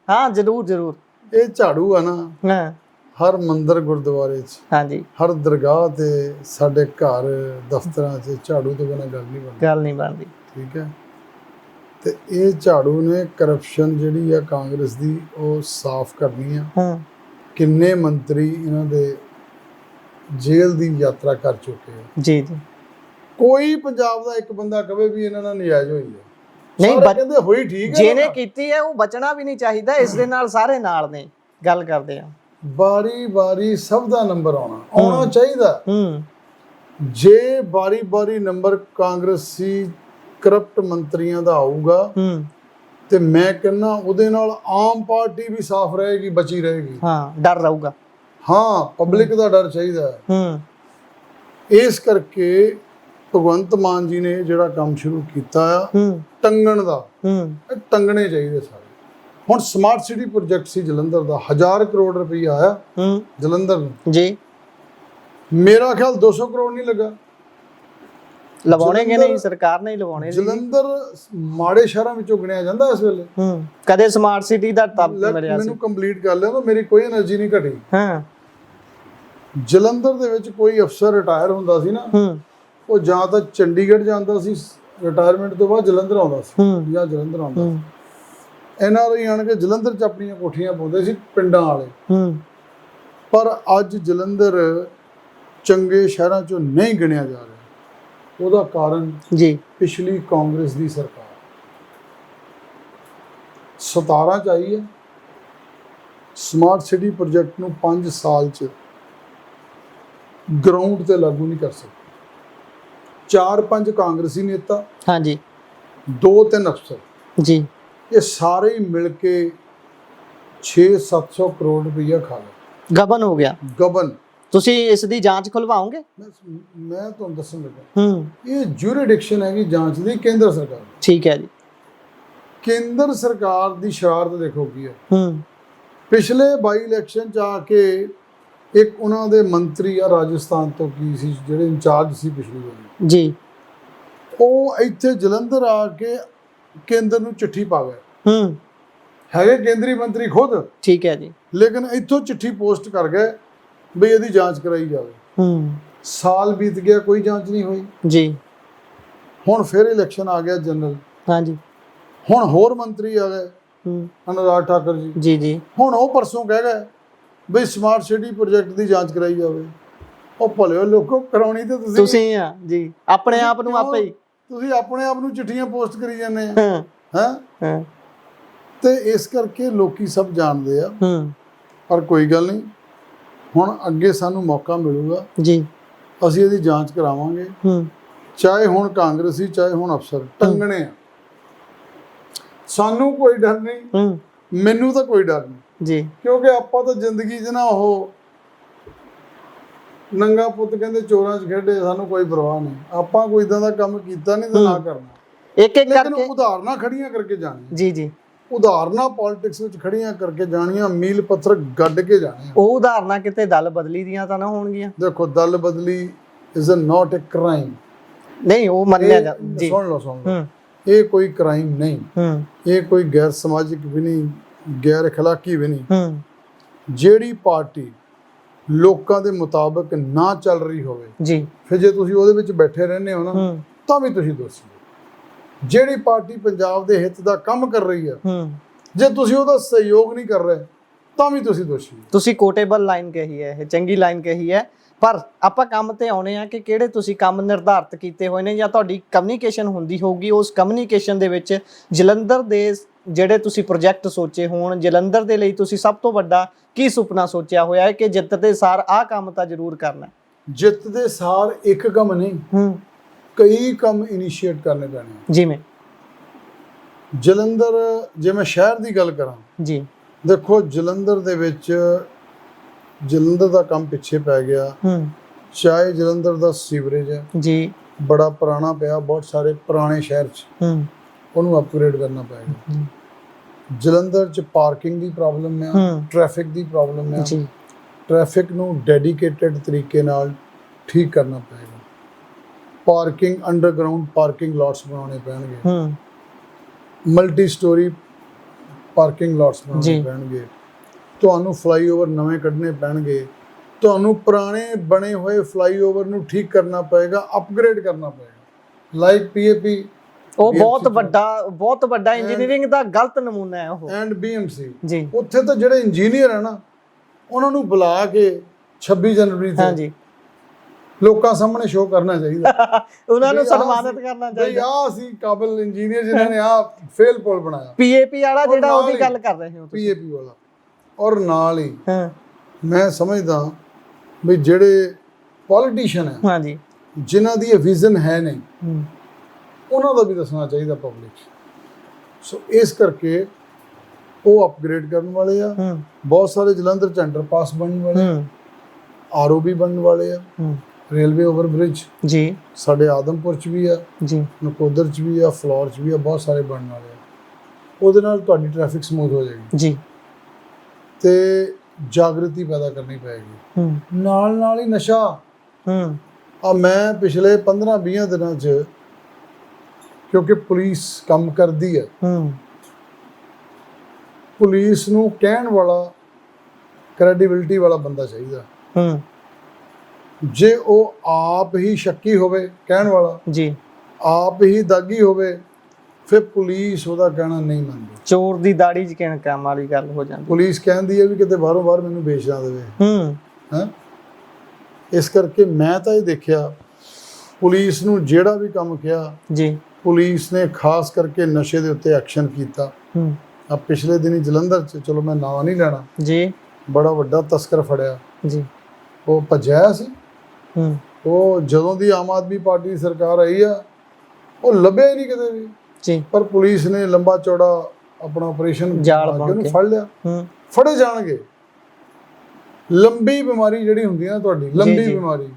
ਹਾਂ, ਜ਼ਰੂਰ ਜ਼ਰੂਰ। ਇਹ ਝਾੜੂ ਆ ਨਾ, ਹਰ ਮੰਦਿਰ ਗੁਰਦੁਆਰੇ 'ਚ, ਹਾਂਜੀ, ਹਰ ਦਰਗਾਹ ਤੇ, ਸਾਡੇ ਘਰ ਦਫ਼ਤਰਾਂ 'ਚ ਝਾੜੂ ਤੋਂ ਬਿਨਾਂ ਗੱਲ ਨਹੀਂ ਬਣਦੀ। ਠੀਕ ਹੈ, ਤੇ ਇਹ ਝਾੜੂ ਨੇ ਕਰਪਸ਼ਨ ਜਿਹੜੀ ਆ ਕਾਂਗਰਸ ਦੀ ਉਹ ਸਾਫ਼ ਕਰਨੀ ਆ। ਕਿੰਨੇ ਮੰਤਰੀ ਇਹਨਾਂ ਦੇ ਜੇਲ੍ਹ ਦੀ ਯਾਤਰਾ ਕਰ ਚੁੱਕੇ ਆ। ਜੀ ਜੀ। ਕੋਈ ਪੰਜਾਬ ਦਾ ਇੱਕ ਬੰਦਾ ਕਵੇ ਵੀ ਇਹਨਾਂ ਨਾਲ ਨਜਾਇਜ਼ ਹੋਈ ਹੈ ਨਹੀਂ, ਕਹਿੰਦੇ ਹੋਈ ਠੀਕ ਹੈ। ਜਿਹਨੇ ਕੀਤੀ ਹੈ ਉਹ ਬਚਣਾ ਵੀ ਨਹੀਂ ਚਾਹੀਦਾ, ਇਸ ਦੇ ਨਾਲ ਸਾਰੇ ਨਾਲ ਨੇ। ਗੱਲ ਕਰਦੇ ਆ ਬਾਰੀ ਬਾਰੀ ਸਭ ਦਾ ਨੰਬਰ ਆਉਣਾ ਚਾਹੀਦਾ। ਜੇ ਬਾਰੀ ਬਾਰੀ ਨੰਬਰ ਕਾਂਗਰਸੀ ਕਰਪਟ ਮੰਤਰੀਆਂ ਦਾ ਆਊਗਾ ਤੇ ਮੈਂ ਕਹਿੰਦਾ ਉਹਦੇ ਨਾਲ ਆਮ ਪਾਰਟੀ ਵੀ ਸਾਫ਼ ਰਹੇਗੀ, ਬਚੀ ਰਹੇਗੀ। ਹਾਂ, ਡਰ ਰਹੂਗਾ। ਹਾਂ, ਪਬਲਿਕ ਦਾ ਡਰ ਚਾਹੀਦਾ ਹੈ। ਇਸ ਕਰਕੇ ਭਗਵੰਤ ਮਾਨ ਜੀ ਨੇ ਜਿਹੜਾ ਕੰਮ ਸ਼ੁਰੂ ਕੀਤਾ ਆ ਟੰਗਣ ਦਾ, ਇਹ ਟੰਗਣੇ ਚਾਹੀਦੇ ਸਾਰੇ। ਹੁਣ ਸਮਾਰਟ ਸਿਟੀ ਪ੍ਰੋਜੈਕਟ ਸੀ ਜਲੰਧਰ ਦਾ, 1000 ਕਰੋੜ ਰੁਪਈਆ ਆਇਆ ਜਲੰਧਰ ਨੂੰ ਜੀ। ਮੇਰਾ ਖਿਆਲ 200 ਕਰੋੜ ਨਹੀਂ ਲੱਗਾ। ਲਵਾਉਣੇ ਕਿ ਨਹੀਂ, ਸਰਕਾਰ ਨੇ ਹੀ ਲਵਾਉਣੇ। ਜਲੰਧਰ ਮਾੜੇ ਸ਼ਹਿਰਾਂ ਵਿੱਚੋਂ ਗਿਣਿਆ ਜਾਂਦਾ ਇਸ ਵੇਲੇ। ਕਦੇ ਸਮਾਰਟ ਸਿਟੀ ਦਾ ਟੱਪ ਮਿਲਿਆ ਸੀ? ਮੈਨੂੰ ਕੰਪਲੀਟ ਕਰ ਲਿਆ ਤਾਂ ਮੇਰੀ ਕੋਈ એનર્ਜੀ ਨਹੀਂ ਘਟੀ। ਹਾਂ, ਜਲੰਧਰ ਦੇ ਵਿੱਚ ਕੋਈ ਅਫਸਰ ਰਿਟਾਇਰ ਹੁੰਦਾ ਸੀ ਨਾ, ਉਹ ਜਾਂ ਤਾਂ ਚੰਡੀਗੜ੍ਹ ਜਾਂਦਾ ਸੀ, ਰਿਟਾਇਰਮੈਂਟ ਤੋਂ ਬਾਅਦ ਜਲੰਧਰ ਆਉਂਦਾ ਸੀ ਜਾਂ ਜਲੰਧਰ ਆਉਂਦਾ ਸੀ। NRI ਆਣ ਕੇ ਜਲੰਧਰ 'ਚ ਆਪਣੀਆਂ ਕੋਠੀਆਂ ਪਾਉਂਦੇ ਸੀ, ਪਿੰਡਾਂ ਵਾਲੇ। ਪਰ ਅੱਜ ਜਲੰਧਰ ਚੰਗੇ ਸ਼ਹਿਰਾਂ 'ਚੋਂ ਨਹੀਂ ਗਿਣਿਆ ਜਾ ਰਿਹਾ। ਉਹਦਾ ਕਾਰਨ ਜੀ ਪਿਛਲੀ ਕਾਂਗਰਸ ਦੀ ਸਰਕਾਰ 17 'ਚ ਆਈ ਹੈ। ਸਮਾਰਟ ਸਿਟੀ ਪ੍ਰੋਜੈਕਟ ਨੂੰ 5 ਸਾਲ 'ਚ ਗਰਾਊਂਡ ਤੇ ਲਾਗੂ ਨਹੀਂ ਕਰ ਸਕਦੇ। 4-5 ਕਾਂਗਰਸੀ ਨੇਤਾ, ਹਾਂਜੀ, 2-3 ਅਫਸਰ ਜੀ, ਇਹ ਸਾਰੇ ਹੀ ਮਿਲ ਕੇ 600-700 ਕਰੋੜ ਰੁਪਈਆ ਖਾ ਗਏ। ਗਬਨ ਹੋ ਗਿਆ। ਗਬਨ। ਤੁਸੀਂ ਇਸ ਦੀ ਜਾਂਚ ਖੁਲਵਾਓਗੇ? ਮੈਂ ਤੁਹਾਨੂੰ ਦੱਸਣ ਲੱਗਾ। ਇਹ ਜੁਰਿਡਿਕਸ਼ਨ ਹੈਗੀ ਜਾਂਚ ਦੀ ਕੇਂਦਰ ਸਰਕਾਰ। ਠੀਕ ਹੈ ਜੀ। ਕੇਂਦਰ ਸਰਕਾਰ ਦੀ ਸ਼ਰਾਰਤ ਦੇਖੋ ਕੀ ਹੈ। ਪਿਛਲੇ 22 ਇਲੈਕਸ਼ਨ 'ਚ ਆ ਕੇ ਇੱਕ ਉਹਨਾਂ ਦੇ ਮੰਤਰੀ ਆ ਰਾਜਸਥਾਨ ਤੋਂ, ਕੀ ਸੀ ਜਿਹੜੇ ਇੰਚਾਰਜ ਸੀ ਪਿਛਲੀ ਵਾਰੀ ਜੀ, ਉਹ ਇੱਥੇ ਜਲੰਧਰ ਆ ਕੇ ਕੇਂਦਰ ਨੂੰ ਚਿੱਠੀ ਪਾ ਗਏ। ਹੈਗੇ ਕੇਂਦਰੀ ਮੰਤਰੀ ਖੁਦ। ਠੀਕ ਹੈ ਜੀ। ਲੇਕਿਨ ਇੱਥੋਂ ਚਿੱਠੀ ਪੋਸਟ ਕਰ ਗਏ ਬਈ ਇਹਦੀ ਜਾਂਚ ਕਰਾਈ ਜਾਵੇ। ਸਾਲ ਬੀਤ ਗਿਆ, ਕੋਈ ਜਾਂਚ ਨਹੀਂ ਹੋਈ ਜੀ। ਹੁਣ ਫਿਰ ਇਲੈਕਸ਼ਨ ਆ ਗਿਆ ਜਨਰਲ। ਹਾਂਜੀ। ਹੁਣ ਹੋਰ ਮੰਤਰੀ ਆ ਗਏ, ਅਨੁਰਾਗ ਠਾਕੁਰ ਜੀ। ਜੀ ਜੀ। ਹੁਣ ਉਹ ਪਰਸੋਂ ਕਹਿ ਗਏ ਬਈ ਸਮਾਰਟ ਸਿਟੀ ਪ੍ਰੋਜੈਕਟ ਦੀ ਜਾਂਚ ਕਰਾਈ ਜਾਵੇ। ਉਹ ਭਲਿਓ ਲੋਕੋ, ਕਰਾਉਣੀ ਤੇ ਤੁਸੀਂ ਆ ਜੀ, ਆਪਣੇ ਆਪ ਨੂੰ ਆਪੇ ਹੀ। ਤੁਸੀਂ ਆਪਣੇ ਆਪ ਨੂੰ ਚਿੱਠੀਆਂ ਪੋਸਟ ਕਰੀ ਜਾਂਦੇ ਆ ਹਾਂ ਹੈ। ਹਾਂ ਤੇ ਇਸ ਕਰਕੇ ਲੋਕੀ ਸਭ ਜਾਣਦੇ ਆ। ਹੂੰ ਪਰ ਕੋਈ ਗੱਲ ਨਹੀਂ, ਹੁਣ ਅੱਗੇ ਸਾਨੂੰ ਮੌਕਾ ਮਿਲੂਗਾ ਜੀ, ਅਸੀਂ ਇਹਦੀ ਜਾਂਚ ਕਰਾਵਾਂਗੇ। ਹੂੰ ਚਾਹੇ ਹੁਣ ਕਾਂਗਰਸੀ ਚਾਹੇ ਹੁਣ ਅਫਸਰ ਟੰਗਣੇ ਆ, ਸਾਨੂੰ ਕੋਈ ਡਰ ਨਹੀਂ, ਹੂੰ ਮੈਨੂੰ ਤਾਂ ਕੋਈ ਡਰ ਨਹੀਂ ਜੀ, ਕਿਉਂਕਿ ਆਪਾਂ ਤਾਂ ਜ਼ਿੰਦਗੀ 'ਚ ਨਾ ਉਹ ਨੰਗਾ ਪੁੱਤ ਕਹਿੰਦੇ ਚੋਰਾਂ 'ਚ ਖੇਡੇ, ਸਾਨੂੰ ਕੋਈ ਪਰਵਾਹ ਨਹੀਂ, ਆਪਾਂ ਕੋਈ ਇਦਾਂ ਦਾ ਕੰਮ ਕੀਤਾ ਨਹੀਂ ਤੇ ਨਾ ਕਰਨਾ। ਇੱਕ ਇੱਕ ਲੇਕਿਨ ਕਰਕੇ ਉਦਾਹਰਨਾਂ ਖੜੀਆਂ ਕਰਕੇ ਜਾਣੀਆਂ, ਜੀ ਜੀ, ਉਦਾਹਰਨਾਂ ਪੋਲਿਟਿਕਸ ਵਿੱਚ ਖੜੀਆਂ ਕਰਕੇ ਜਾਣੀਆਂ, ਮੀਲ ਪੱਥਰ ਗੱਡ ਕੇ ਜਾਣੇ। ਉਹ ਉਦਾਹਰਨਾਂ ਕਿਤੇ ਦਲ ਬਦਲੀ ਦੀਆਂ ਤਾਂ ਨਾ ਹੋਣਗੀਆਂ। ਦੇਖੋ, ਦਲ ਬਦਲੀ ਇਜ਼ ਨਾਟ ਅ ਕ੍ਰਾਈਮ। ਨਹੀਂ, ਉਹ ਮੰਨਿਆ ਜਾ ਜੀ, ਸੁਣ ਲਓ, ਇਹ ਕੋਈ ਕ੍ਰਾਈਮ ਨਹੀਂ, ਇਹ ਕੋਈ ਗੈਰ ਸਮਾਜਿਕ ਵੀ ਨਹੀਂ, ਗੈਰ ਅਖਲਾਕੀ ਵੀ ਨਹੀਂ। ਜਿਹੜੀ ਪਾਰਟੀ ਲੋਕਾਂ ਦੇ ਮੁਤਾਬਕ ਨਾ ਚੱਲ ਰਹੀ ਹੋਵੇ ਜੀ, ਫਿਰ ਜੇ ਤੁਸੀਂ ਉਹਦੇ ਵਿੱਚ ਬੈਠੇ ਰਹਿੰਦੇ ਹੋ ਨਾ ਤਾਂ ਵੀ ਤੁਸੀਂ ਦੋਸ਼ੀ ਹੋ। ਜਿਹੜੀ ਪਾਰਟੀ ਪੰਜਾਬ ਦੇ ਹਿੱਤ ਦਾ ਕੰਮ ਕਰ ਰਹੀ ਹੈ, ਜੇ ਤੁਸੀਂ ਉਹਦਾ ਸਹਿਯੋਗ ਨਹੀਂ ਕਰ ਰਹੇ ਤਾਂ ਵੀ ਤੁਸੀਂ ਦੋਸ਼ੀ ਹੋ। ਤੁਸੀਂ ਕੋਟੇਬਲ ਲਾਈਨ ਕਹੀ ਹੈ, ਇਹ ਚੰਗੀ ਲਾਈਨ ਕਹੀ ਹੈ। ਪਰ ਆਪਾਂ ਕੰਮ ਤੇ ਆਉਣੇ ਆ ਕਿ ਕਿਹੜੇ ਤੁਸੀਂ ਕੰਮ ਨਿਰਧਾਰਤ ਕੀਤੇ ਹੋਏ ਨੇ ਜਾਂ ਤੁਹਾਡੀ ਕਮਿਊਨੀਕੇਸ਼ਨ ਹੁੰਦੀ ਹੋਊਗੀ, ਉਸ ਕਮਿਊਨੀਕੇਸ਼ਨ ਦੇ ਵਿੱਚ ਜਲੰਧਰ ਦੇ ਜਿਹੜੇ ਤੁਸੀਂ ਪ੍ਰੋਜੈਕਟ ਸੋਚੇ ਹੋਣ, ਜਲੰਧਰ ਦੇ ਲਈ ਤੁਸੀਂ ਸਭ ਤੋਂ ਵੱਡਾ ਕੀ ਸੁਪਨਾ ਸੋਚਿਆ ਹੋਇਆ ਹੈ ਕਿ ਜਿੱਤ ਦੇ ਸਾਰ ਆਹ ਕੰਮ ਤਾਂ ਜ਼ਰੂਰ ਕਰਨਾ। ਜਿੱਤ ਦੇ ਸਾਰ ਇੱਕ ਕੰਮ ਨਹੀਂ, ਕਈ ਕੰਮ ਇਨੀਸ਼ੀਏਟ ਕਰਨੇ ਪੈਣੇ। ਜਿਵੇਂ ਜਲੰਧਰ, ਜੇ ਮੈਂ ਸ਼ਹਿਰ ਦੀ ਗੱਲ ਕਰਾਂ ਜੀ, ਦੇਖੋ ਜਲੰਧਰ ਦੇ ਵਿੱਚ ਜਲੰਧਰ ਦਾ ਕੰਮ ਪਿੱਛੇ ਪੈ ਗਿਆ। ਚਾਹੇ ਜਲੰਧਰ ਦਾ ਸੀਵਰੇਜ ਹੈ ਜੀ, ਬੜਾ ਪੁਰਾਣਾ ਪਿਆ, ਬਹੁਤ ਸਾਰੇ ਪੁਰਾਣੇ ਸ਼ਹਿਰ 'ਚ, ਉਹਨੂੰ ਅਪਗ੍ਰੇਡ ਕਰਨਾ ਪਏਗਾ। ਜਲੰਧਰ 'ਚ ਪਾਰਕਿੰਗ ਦੀ ਪ੍ਰੋਬਲਮ ਹੈ, ਟ੍ਰੈਫਿਕ ਦੀ ਪ੍ਰੋਬਲਮ ਹੈ, ਟ੍ਰੈਫਿਕ ਨੂੰ ਡੈਡੀਕੇਟਡ ਤਰੀਕੇ ਨਾਲ ਠੀਕ ਕਰਨਾ ਪਏਗਾ। ਪਾਰਕਿੰਗ ਅੰਡਰਗਰਾਊਂਡ ਪਾਰਕਿੰਗ ਲਾਟਸ ਬਣਾਉਣੇ ਪੈਣਗੇ, ਮਲਟੀ ਸਟੋਰੀ ਪਾਰਕਿੰਗ ਲਾਟਸ ਬਣਾਉਣੇ ਪੈਣਗੇ, ਤੁਹਾਨੂੰ ਫਲਾਈਓਵਰ ਨਵੇਂ ਕੱਢਣੇ ਪੈਣਗੇ, ਤੁਹਾਨੂੰ ਪੁਰਾਣੇ ਬਣੇ ਹੋਏ ਫਲਾਈਓਵਰ ਨੂੰ ਠੀਕ ਕਰਨਾ ਪਏਗਾ, ਅਪਗ੍ਰੇਡ ਕਰਨਾ ਪਏਗਾ। ਲਾਈਕ ਪੀਏਪੀ, ਉਹ ਬਹੁਤ ਵੱਡਾ ਇੰਜੀਨੀਅਰਿੰਗ ਦਾ ਗਲਤ ਨਮੂਨਾ ਹੈ ਉਹ। ਐਂਡ ਬੀਐਮਸੀ ਜੀ, ਉੱਥੇ ਤਾਂ ਜਿਹੜੇ ਇੰਜੀਨੀਅਰ ਹੈ ਨਾ, ਉਹਨਾਂ ਨੂੰ ਬੁਲਾ ਕੇ 26 ਜਨਵਰੀ ਤੇ ਲੋਕਾਂ ਸਾਹਮਣੇ ਸ਼ੋਅ ਕਰਨਾ ਚਾਹੀਦਾ, ਉਹਨਾਂ ਨੂੰ ਸਨਮਾਨਿਤ ਕਰਨਾ ਚਾਹੀਦਾ। ਆਹ ਅਸੀਂ ਕਾਬਲ ਇੰਜੀਨੀਅਰ ਜਿਨ੍ਹਾਂ ਨੇ ਆਹ ਫੇਲ ਪੁਲ ਬਣਾਇਆ, ਪੀਏਪੀ ਵਾਲਾ ਜਿਹੜਾ ਉਹਦੀ ਗੱਲ ਕਰ ਰਹੇ ਹੋ ਤੁਸੀਂ, ਪੀਏਪੀ ਵਾਲਾ। ਔਰ ਨਾਲ ਹੀ ਮੈਂ ਸਮਝਦਾ ਵੀ ਜਿਹੜੇ ਪੋਲੀਟੀਸ਼ੀਅਨ ਹੈ, ਜਿਨ੍ਹਾਂ ਦੀ ਇਹ ਵਿਜ਼ਨ ਹੈ ਨਹੀਂ, ਉਹਨਾਂ ਦਾ ਵੀ ਦੱਸਣਾ ਚਾਹੀਦਾ ਪਬਲਿਕ। ਸੋ ਇਸ ਕਰਕੇ ਉਹ ਅਪਗ੍ਰੇਡ ਕਰਨ ਵਾਲੇ ਆ। ਬਹੁਤ ਸਾਰੇ ਜਲੰਧਰ 'ਚ ਅੰਡਰਪਾਸ ਬਣਨ ਵਾਲੇ, ਆਰਓਬੀ ਬਣਨ ਵਾਲੇ ਆ, ਰੇਲਵੇ ਓਵਰ ਬ੍ਰਿਜ ਜੀ ਸਾਡੇ ਆਦਮਪੁਰ 'ਚ ਵੀ ਆ ਜੀ, ਨਕੋਦਰ 'ਚ ਵੀ ਆ, ਫਲੋਰ 'ਚ ਵੀ ਆ, ਬਹੁਤ ਸਾਰੇ ਬਣਨ ਵਾਲੇ ਆ। ਉਹਦੇ ਨਾਲ ਤੁਹਾਡੀ ਟ੍ਰੈਫਿਕ ਸਮੂਥ ਹੋ ਜਾਏਗੀ ਜੀ, ਤੇ ਜਾਗਰਤੀ ਪੈਦਾ ਕਰਨੀ ਪਏਗੀ। ਨਾਲ ਹੀ ਨਸ਼ਾ, ਆ ਮੈਂ ਪਿਛਲੇ 15-20 ਦਿਨਾਂ 'ਚ, ਕਿਉਂਕਿ ਪੁਲਿਸ ਕੰਮ ਕਰਦੀ ਹੈ, ਪੁਲਿਸ ਨੂੰ ਕਹਿਣ ਵਾਲਾ ਕ੍ਰੈਡੀਬਿਲਿਟੀ ਵਾਲਾ ਬੰਦਾ ਚਾਹੀਦਾ। ਜੇ ਉਹ ਆਪ ਹੀ ਸ਼ੱਕੀ ਹੋਵੇ ਕਹਿਣ ਵਾਲਾ ਜੀ, ਆਪ ਹੀ ਦਾਗੀ ਹੋਵੇ, ਫਿਰ ਪੁਲਿਸ ਉਹਦਾ ਕਹਿਣਾ ਨਹੀਂ ਮੰਨਦੀ। ਚੋਰ ਦੀ ਦਾੜੀ 'ਚ ਕਹਿਣ ਕੰਮ ਵਾਲੀ ਗੱਲ ਹੋ ਜਾਂਦੀ। ਪੁਲਿਸ ਕਹਿੰਦੀ ਹੈ ਵੀ ਕਿਤੇ ਬਾਹਰੋਂ ਬਾਹਰ ਮੈਨੂੰ ਵੇਚ ਨਾ ਦੇਵੇ। ਇਸ ਕਰਕੇ ਮੈਂ ਤਾਂ ਇਹ ਦੇਖਿਆ, ਪੁਲਿਸ ਨੂੰ ਜਿਹੜਾ ਵੀ ਕੰਮ ਕਿਹਾ ਜੀ, ਪੁਲਿਸ ਨੇ ਖਾਸ ਕਰਕੇ ਨਸ਼ੇ ਦੇ ਉੱਤੇ ਐਕਸ਼ਨ ਕੀਤਾ। ਆ ਪਿਛਲੇ ਦਿਨੀ ਜਲੰਧਰ 'ਚ, ਚਲੋ ਮੈਂ ਨਾਂ ਨਹੀਂ ਲੈਣਾ ਜੀ, ਬੜਾ ਵੱਡਾ ਤਸਕਰ ਫੜਿਆ ਜੀ, ਉਹ ਭੱਜਿਆ ਸੀ। ਉਹ ਜਦੋਂ ਦੀ ਆਮ ਆਦਮੀ ਪਾਰਟੀ ਦੀ ਸਰਕਾਰ ਆਈ ਆ, ਉਹ ਲੱਭਿਆ ਹੀ ਨਹੀਂ ਕਿਤੇ ਵੀ ਜੀ, ਪਰ ਪੁਲਿਸ ਨੇ ਲੰਬਾ ਚੌੜਾ ਆਪਣਾ ਆਪਰੇਸ਼ਨ ਉਹਨੂੰ ਫੜ ਲਿਆ। ਫੜੇ ਜਾਣਗੇ। ਲੰਬੀ ਬਿਮਾਰੀ ਜਿਹੜੀ ਹੁੰਦੀ ਹੈ ਨਾ ਤੁਹਾਡੀ, ਲੰਬੀ ਬਿਮਾਰੀ,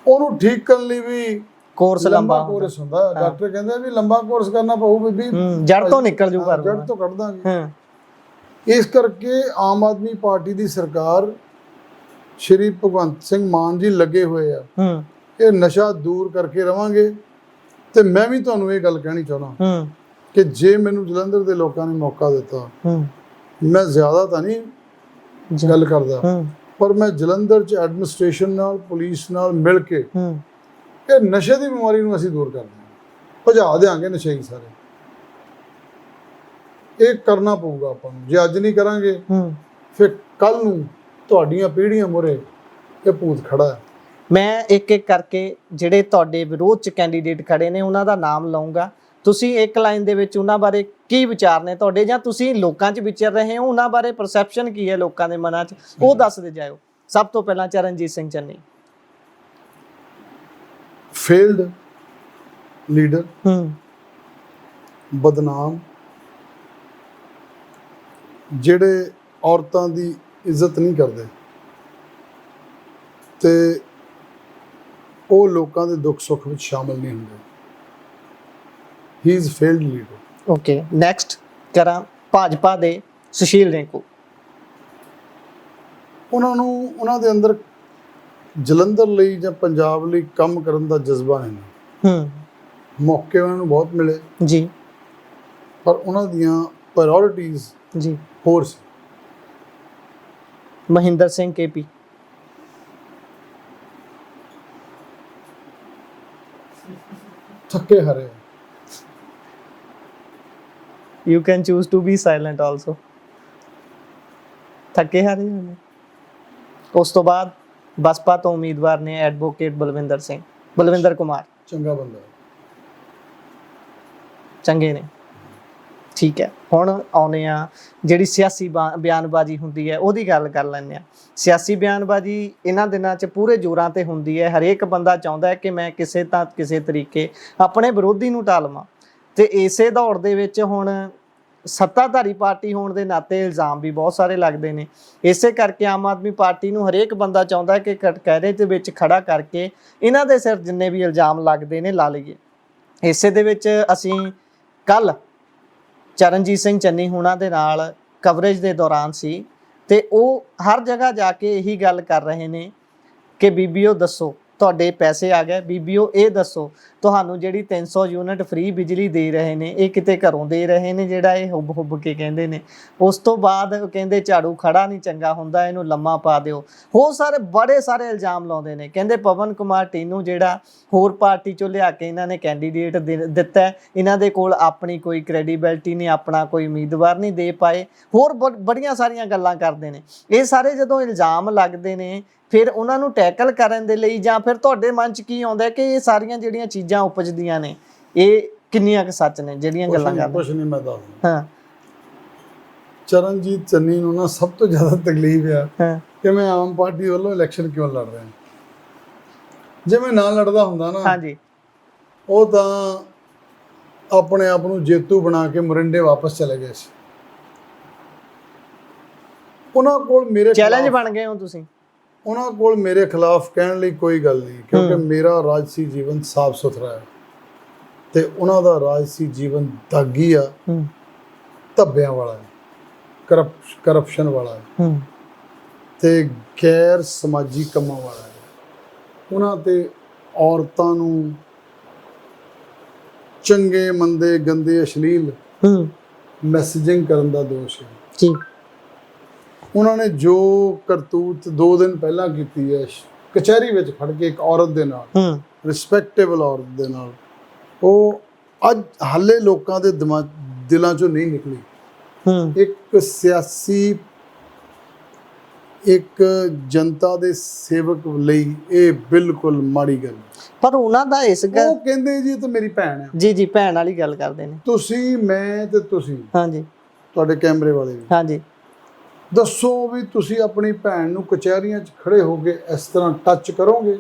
ਉਹਨੂੰ ਠੀਕ ਕਰਨ ਲਈ ਵੀ ਕੋਰਸ ਲੰਬਾ ਕੋਰਸ ਹੁੰਦਾ। ਡਾਕਟਰ ਕਹਿੰਦੇ ਵੀ ਲੰਬਾ ਕੋਰਸ ਕਰਨਾ ਪਊ ਬੀਬੀ, ਜੜ ਤੋਂ ਨਿਕਲ ਜੂ, ਜੜ ਤੋਂ ਕੱਢ ਦਾਂਗੇ। ਇਸ ਕਰਕੇ ਆਮ ਆਦਮੀ ਪਾਰਟੀ ਦੀ ਸਰਕਾਰ, ਸ਼੍ਰੀ ਭਗਵੰਤ ਸਿੰਘ ਮਾਨ ਜੀ ਲੱਗੇ ਹੋਏ ਆ, ਇਹ ਨਸ਼ਾ ਦੂਰ ਕਰਕੇ ਰਵਾਂਗੇ। ਤੇ ਮੈਂ ਵੀ ਤੁਹਾਨੂੰ ਇਹ ਗੱਲ ਕਹਿਣੀ ਚਾਹੁੰਦਾ ਕਿ ਜੇ ਮੈਨੂੰ ਜਲੰਧਰ ਦੇ ਲੋਕਾਂ ਨੇ ਮੌਕਾ ਦਿੱਤਾ, ਮੈਂ ਜ਼ਿਆਦਾ ਤਾਂ ਨਹੀਂ ਗੱਲ ਕਰਦਾ, ਪਰ ਮੈਂ ਜਲੰਧਰ 'ਚ ਐਡਮਿਨਿਸਟ੍ਰੇਸ਼ਨ ਨਾਲ, ਪੁਲਿਸ ਨਾਲ ਮਿਲ ਕੇ ਇਹ ਨਸ਼ੇ ਦੀ ਬਿਮਾਰੀ ਨੂੰ ਅਸੀਂ ਦੂਰ ਕਰ ਦਿਆਂਗੇ, ਭਜਾ ਦਿਆਂਗੇ ਨਸ਼ੇ ਸਾਰੇ। ਇਹ ਕਰਨਾ ਪਊਗਾ ਆਪਾਂ ਨੂੰ। ਜੇ ਅੱਜ ਨਹੀਂ ਕਰਾਂਗੇ, ਫਿਰ ਕੱਲ ਨੂੰ ਤੁਹਾਡੀਆਂ ਪੀੜ੍ਹੀਆਂ ਮੂਹਰੇ ਇਹ ਭੂਤ ਖੜਾ ਹੈ। ਮੈਂ ਇੱਕ ਇੱਕ ਕਰਕੇ ਜਿਹੜੇ ਤੁਹਾਡੇ ਵਿਰੋਧ ਚ ਕੈਂਡੀਡੇਟ ਖੜੇ ਨੇ ਉਹਨਾਂ ਦਾ ਨਾਮ ਲਵਾਂਗਾ, ਤੁਸੀਂ ਇੱਕ ਲਾਈਨ ਦੇ ਵਿੱਚ ਉਹਨਾਂ ਬਾਰੇ ਕੀ ਵਿਚਾਰ ਨੇ ਤੁਹਾਡੇ, ਜਾਂ ਤੁਸੀਂ ਲੋਕਾਂ 'ਚ ਵਿਚਰ ਰਹੇ ਹੋ ਉਹਨਾਂ ਬਾਰੇ ਪਰਸੈਪਸ਼ਨ ਕੀ ਹੈ ਲੋਕਾਂ ਦੇ ਮਨਾਂ 'ਚ, ਉਹ ਦੱਸਦੇ ਜਾਇਓ। ਸਭ ਤੋਂ ਪਹਿਲਾਂ ਚਰਨਜੀਤ ਸਿੰਘ ਚੰਨੀ। ਫੇਲਡ ਲੀਡਰ, ਬਦਨਾਮ, ਜਿਹੜੇ ਔਰਤਾਂ ਦੀ ਇੱਜ਼ਤ ਨਹੀਂ ਕਰਦੇ ਤੇ ਉਹ ਲੋਕਾਂ ਦੇ ਦੁੱਖ ਸੁੱਖ ਵਿੱਚ ਸ਼ਾਮਲ ਨਹੀਂ ਹੁੰਦੇ। ਹੀ is failed leader. Okay, next ਕਰਾਂ ਭਾਜਪਾ ਦੇ ਸੁਸ਼ੀਲ ਰਿੰਕੂ। ਉਹਨਾਂ ਦੇ ਅੰਦਰ ਜਲੰਧਰ ਲਈ ਜਾਂ ਪੰਜਾਬ ਲਈ ਕੰਮ ਕਰਨ ਦਾ ਜਜ਼ਬਾ ਨਹੀਂ। ਮੌਕੇ ਉਹਨਾਂ ਨੂੰ ਬਹੁਤ ਮਿਲੇ ਜੀ, ਪਰ ਉਹਨਾਂ ਦੀਆਂ ਪ੍ਰਾਇੋਰਟੀਜ਼ ਜੀ ਹੋਰ ਸੀ। ਮਹਿੰਦਰ ਸਿੰਘ KP। ਥੱਕੇ ਹਾਰੇ। You can choose to be silent also। ਥੱਕੇ ਹਾਰੇ ਨੇ। ਉਸ ਤੋਂ ਬਾਅਦ ਬਸਪਾ ਤੋਂ ਉਮੀਦਵਾਰ ਨੇ ਐਡਵੋਕੇਟ ਬਲਵਿੰਦਰ ਕੁਮਾਰ। ਚੰਗਾ ਬੰਦਾ, ਚੰਗੇ ਨੇ, ਠੀਕ ਹੈ। ਹੁਣ ਆਉਨੇ ਆ ਜਿਹੜੀ ਸਿਆਸੀ ਬਿਆਨਬਾਜ਼ੀ ਹੁੰਦੀ ਹੈ ਉਹਦੀ ਗੱਲ ਕਰ ਲੈਂਦੇ ਆ। ਸਿਆਸੀ ਬਿਆਨਬਾਜ਼ੀ ਇਹਨਾਂ ਦਿਨਾਂ 'ਚ ਪੂਰੇ ਜ਼ੋਰਾਂ ਤੇ ਹੁੰਦੀ ਹੈ। ਹਰੇਕ ਬੰਦਾ ਚਾਹੁੰਦਾ ਹੈ ਕਿ ਮੈਂ ਕਿਸੇ ਤਰੀਕੇ ਆਪਣੇ ਵਿਰੋਧੀ ਨੂੰ ਟਾਲਵਾਂ, ਤੇ ਇਸੇ ਦੌੜ ਦੇ ਵਿੱਚ ਹੁਣ ਸੱਤਾਧਾਰੀ ਪਾਰਟੀ ਹੋਣ ਦੇ ਨਾਤੇ ਇਲਜ਼ਾਮ ਵੀ ਬਹੁਤ ਸਾਰੇ ਲੱਗਦੇ ਨੇ। ਇਸੇ ਕਰਕੇ ਆਮ ਆਦਮੀ ਪਾਰਟੀ ਨੂੰ ਹਰੇਕ ਬੰਦਾ ਚਾਹੁੰਦਾ ਕਿ ਕਟਹਿਰੇ ਦੇ ਵਿੱਚ ਖੜਾ ਕਰਕੇ ਇਹਨਾਂ ਦੇ ਸਿਰ ਜਿੰਨੇ ਵੀ ਇਲਜ਼ਾਮ ਲੱਗਦੇ ਨੇ ਲਾ ਲਈਏ। ਇਸੇ ਦੇ ਵਿੱਚ ਅਸੀਂ ਕੱਲ ਚਰਨਜੀਤ ਸਿੰਘ ਚੰਨੀ ਹੋਣਾ ਦੇ ਨਾਲ ਕਵਰੇਜ ਦੇ ਦੌਰਾਨ ਸੀ, ਤੇ ਉਹ ਹਰ ਜਗ੍ਹਾ ਜਾ ਕੇ ਇਹੀ ਗੱਲ ਕਰ ਰਹੇ ਨੇ ਕਿ ਬੀਬੀਓ ਦੱਸੋ ਤੁਹਾਡੇ ਪੈਸੇ ਆ ਗਏ, ਬੀਬੀਓ ਇਹ ਦੱਸੋ ਤੁਹਾਨੂੰ ਜਿਹੜੀ 300 ਯੂਨਿਟ ਫ੍ਰੀ ਬਿਜਲੀ ਦੇ ਰਹੇ ਨੇ ਇਹ ਕਿਤੇ ਘਰੋਂ ਦੇ ਰਹੇ ਨੇ ਜਿਹੜਾ ਇਹ ਹੁੱਬ ਕੇ ਕਹਿੰਦੇ ਨੇ। ਉਸ ਤੋਂ ਬਾਅਦ ਕਹਿੰਦੇ ਝਾੜੂ ਖੜਾ ਨਹੀਂ ਚੰਗਾ ਹੁੰਦਾ, ਇਹਨੂੰ ਲੰਮਾ ਪਾ ਦਿਓ। ਹੋਰ ਸਾਰੇ ਬੜੇ ਸਾਰੇ ਇਲਜ਼ਾਮ ਲਾਉਂਦੇ ਨੇ। ਕਹਿੰਦੇ ਪਵਨ ਕੁਮਾਰ ਟੀਨੂ ਜਿਹੜਾ ਹੋਰ ਪਾਰਟੀ ਚੋਂ ਲਿਆ ਕੇ ਇਹਨਾਂ ਨੇ ਕੈਂਡੀਡੇਟ ਦਿੱਤਾ, ਇਹਨਾਂ ਦੇ ਕੋਲ ਆਪਣੀ ਕੋਈ ਕ੍ਰੈਡੀਬਿਲਿਟੀ ਨਹੀਂ, ਆਪਣਾ ਕੋਈ ਉਮੀਦਵਾਰ ਨਹੀਂ ਦੇ ਪਾਏ। ਹੋਰ ਬੜੀਆਂ ਸਾਰੀਆਂ ਗੱਲਾਂ ਕਰਦੇ ਨੇ। ਇਹ ਸਾਰੇ ਜਦੋਂ ਇਲਜ਼ਾਮ ਲੱਗਦੇ ਨੇ ਫਿਰ ਉਹਨਾਂ ਨੂੰ ਟੈਕਲ ਕਰਨ ਦੇ ਲਈ, ਜਾਂ ਫਿਰ ਤੁਹਾਡੇ ਮਨ 'ਚ ਕੀ ਆਉਂਦਾ ਕਿ ਇਹ ਸਾਰੀਆਂ ਜਿਹੜੀਆਂ ਚੀਜ਼ਾਂ ਉਪਜਦੀਆਂ ਨੇ ਇਹ ਕਿੰਨੀਆਂ ਕੁ ਸੱਚ ਨੇ ਜਿਹੜੀਆਂ ਗੱਲਾਂ ਕਰਦੇ? ਕੁਛ ਨਹੀਂ, ਮੈਂ ਦੱਸਦਾ। ਹਾਂ, ਚਰਨਜੀਤ ਚੰਨੀ ਨੂੰ ਨਾ ਸਭ ਤੋਂ ਜ਼ਿਆਦਾ ਤਕਲੀਫ ਆ ਕਿ ਮੈਂ ਆਮ ਪਾਰਟੀ ਵੱਲੋਂ ਇਲੈਕਸ਼ਨ ਕਿਉਂ ਲੜ ਰਿਹਾ। ਜੇ ਮੈਂ ਨਾ ਲੜਦਾ ਹੁੰਦਾ ਨਾ, ਹਾਂਜੀ, ਉਹ ਤਾਂ ਆਪਣੇ ਆਪ ਨੂੰ ਜੇਤੂ ਬਣਾ ਕੇ ਮੋਰਿੰਡੇ ਵਾਪਸ ਚਲੇ ਗਏ ਸੀ। ਉਹਨਾਂ ਕੋਲ ਮੇਰੇ ਚੈਲੰਜ ਬਣ ਗਏ ਹੋ ਤੁਸੀਂ। ਉਹਨਾਂ ਕੋਲ ਮੇਰੇ ਖਿਲਾਫ ਕਹਿਣ ਲਈ ਕੋਈ ਗੱਲ ਨਹੀਂ, ਕਿਉਂਕਿ ਮੇਰਾ ਰਾਜਸੀ ਜੀਵਨ ਸਾਫ ਸੁਥਰਾ ਹੈ ਤੇ ਉਹਨਾਂ ਦਾ ਰਾਜਸੀ ਜੀਵਨ ਦਾਗੀ ਆ, ਧੱਬਿਆਂ ਵਾਲਾ ਹੈ, ਕਰਪਸ਼ਨ ਵਾਲਾ ਹੈ ਤੇ ਗੈਰ ਸਮਾਜੀ ਕੰਮਾਂ ਵਾਲਾ ਹੈ। ਉਹਨਾਂ ਤੇ ਔਰਤਾਂ ਨੂੰ ਚੰਗੇ ਮੰਦੇ ਗੰਦੇ ਅਸ਼ਲੀਲ ਮੈਸੇਜਿੰਗ ਕਰਨ ਦਾ ਦੋਸ਼ ਹੈ ਜੀ। ਉਹਨਾਂ ਨੇ ਜੋ ਕਰਤੂਤ 2 ਦਿਨ ਪਹਿਲਾਂ ਕੀਤੀ ਹੈ ਕਚਹਿਰੀ ਵਿੱਚ ਖੜ ਕੇ ਇੱਕ ਔਰਤ ਦੇ ਨਾਲ, ਰਿਸਪੈਕਟੇਬਲ ਔਰਤ ਦੇ ਨਾਲ, ਉਹ ਅੱਜ ਹਾਲੇ ਲੋਕਾਂ ਦੇ ਦਿਲਾਂ ਚੋਂ ਨਹੀਂ ਨਿਕਲੀ। ਇੱਕ ਸਿਆਸੀ, ਇੱਕ ਜਨਤਾ ਦੇ ਸੇਵਕ ਲਈ ਇਹ ਬਿਲਕੁਲ ਮਾੜੀ ਗੱਲ। ਪਰ ਉਹਨਾਂ ਦਾ ਇਸ ਗੱਲ, ਉਹ ਕਹਿੰਦੇ ਜੀ ਤੇ ਮੇਰੀ ਭੈਣ ਹੈ। ਜੀ ਭੈਣ ਵਾਲੀ ਗੱਲ ਕਰਦੇ ਨੇ। ਤੁਸੀਂ, ਮੈਂ ਤੇ ਤੁਸੀਂ, ਹਾਂਜੀ, ਤੁਹਾਡੇ ਕੈਮਰੇ ਵਾਲੇ ਵੀ, ਹਾਂਜੀ, ਦੱਸੋ ਵੀ ਤੁਸੀਂ ਆਪਣੀ ਭੈਣ ਨੂੰ ਕਚਹਿਰੀਆਂ 'ਚ ਖੜੇ ਹੋ ਕੇ ਇਸ ਤਰ੍ਹਾਂ ਟੱਚ ਕਰੋਗੇ?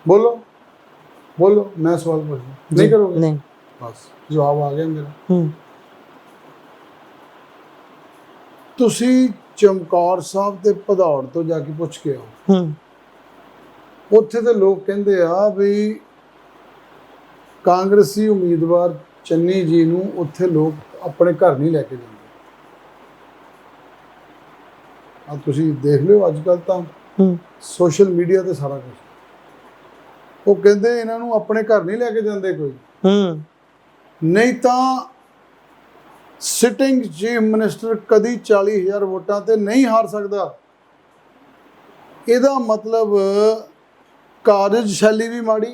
ਬੋਲੋ, ਮੈਂ ਸਵਾਲ ਪੁੱਛਦਾ, ਨਹੀਂ ਕਰੋਗੇ? ਨਹੀਂ। ਬਸ ਜਵਾਬ ਆ ਗਿਆ ਮੇਰਾ। ਤੁਸੀਂ ਚਮਕੌਰ ਸਾਹਿਬ ਤੇ ਭਦੌੜ ਤੋਂ ਜਾ ਕੇ ਪੁੱਛ ਕੇ ਆਓ। ਉੱਥੇ ਦੇ ਲੋਕ ਕਹਿੰਦੇ ਆ ਵੀ ਕਾਂਗਰਸੀ ਉਮੀਦਵਾਰ ਚੰਨੀ ਜੀ ਨੂੰ ਉੱਥੇ ਲੋਕ ਆਪਣੇ ਘਰ ਨਹੀਂ ਲੈ ਕੇ ਜਾਂਦੇ। ਆ ਤੁਸੀਂ ਦੇਖ ਲਿਓ, ਅੱਜ ਕੱਲ ਤਾਂ ਸੋਸ਼ਲ ਮੀਡੀਆ ਤੇ ਸਾਰਾ ਕੁਝ। ਉਹ ਕਹਿੰਦੇ ਇਹਨਾਂ ਨੂੰ ਆਪਣੇ ਘਰ ਨਹੀਂ ਲੈ ਕੇ ਜਾਂਦੇ ਕੋਈ, ਨਹੀਂ ਤਾਂ ਸਿਟਿੰਗ ਚੀਫ ਮਿਨਿਸਟਰ ਕਦੀ 40,000 ਵੋਟਾਂ ਤੇ ਨਹੀਂ ਹਾਰ ਸਕਦਾ। ਇਹਦਾ ਮਤਲਬ ਕਾਰਜਸ਼ੈਲੀ ਵੀ ਮਾੜੀ,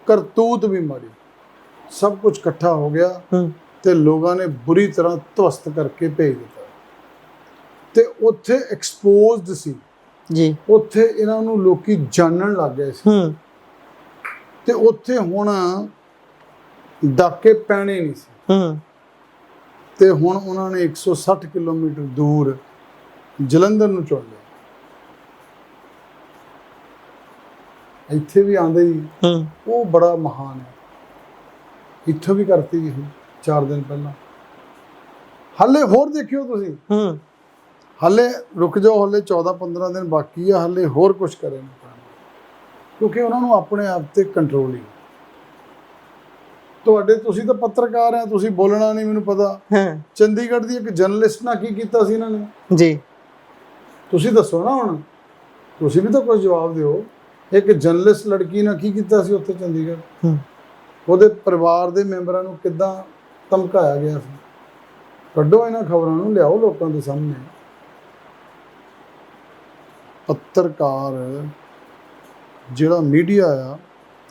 ਕਰਤੂਤ ਵੀ ਮਾੜੀ, ਸਭ ਕੁਝ ਇਕੱਠਾ ਹੋ ਗਿਆ ਤੇ ਲੋਕਾਂ ਨੇ ਬੁਰੀ ਤਰ੍ਹਾਂ ਧਵਸਤ ਕਰਕੇ ਭੇਜ ਦਿੱਤਾ। ਤੇ ਉੱਥੇ ਐਕਸਪੋਜ਼ਡ ਸੀ ਜੀ, ਉੱਥੇ ਇਹਨਾਂ ਨੂੰ ਲੋਕੀ ਜਾਣਨ ਲੱਗ ਗਏ ਸੀ ਤੇ ਉੱਥੇ ਹੁਣ ਡਾਕੇ ਪੈਣੇ ਨਹੀਂ ਸੀ ਤੇ ਹੁਣ ਉਹਨਾਂ ਨੇ 160 ਕਿਲੋਮੀਟਰ ਦੂਰ ਜਲੰਧਰ ਨੂੰ ਚੁਣ ਲਿਆ। ਇੱਥੇ ਵੀ ਆਂਦੇ ਹੀ ਉਹ ਬੜਾ ਮਹਾਨ ਹੈ, ਇੱਥੋਂ ਵੀ ਕਰਤੀ ਜੀ 4 ਦਿਨ ਪਹਿਲਾਂ। ਹਾਲੇ ਹੋਰ ਦੇਖਿਓ ਤੁਸੀਂ, ਹਾਲੇ ਰੁਕ ਜਾਓ, ਹਾਲੇ 14-15 ਦਿਨ ਬਾਕੀ ਆ, ਹਾਲੇ ਹੋਰ ਕੁਝ ਕਰੇ ਕਿਉਂਕਿ ਉਹਨਾਂ ਨੂੰ ਆਪਣੇ ਆਪ ਤੇ ਕੰਟਰੋਲ ਹੀ। ਤੁਹਾਡੇ ਤੁਸੀਂ ਤਾਂ ਪੱਤਰਕਾਰ ਆ, ਤੁਸੀਂ ਬੋਲਣਾ ਨਹੀਂ ਮੈਨੂੰ ਪਤਾ। ਚੰਡੀਗੜ੍ਹ ਦੀ ਇੱਕ ਜਰਨਲਿਸਟ ਨਾਲ ਕੀ ਕੀਤਾ ਸੀ ਇਹਨਾਂ ਨੇ ਜੀ, ਤੁਸੀਂ ਦੱਸੋ ਨਾ, ਹੁਣ ਤੁਸੀਂ ਵੀ ਤਾਂ ਕੁਝ ਜਵਾਬ ਦਿਓ। ਇੱਕ ਜਰਨਲਿਸਟ ਲੜਕੀ ਨਾਲ ਕੀ ਕੀਤਾ ਸੀ ਉੱਥੇ ਚੰਡੀਗੜ੍ਹ? ਉਹਦੇ ਪਰਿਵਾਰ ਦੇ ਮੈਂਬਰਾਂ ਨੂੰ ਕਿੱਦਾਂ ਧਮਕਾਇਆ ਗਿਆ ਸੀ? ਕੱਢੋ ਇਹਨਾਂ ਖਬਰਾਂ ਨੂੰ, ਲਿਆਓ ਲੋਕਾਂ ਦੇ ਸਾਹਮਣੇ। ਪੱਤਰਕਾਰ ਜਿਹੜਾ ਮੀਡੀਆ ਆ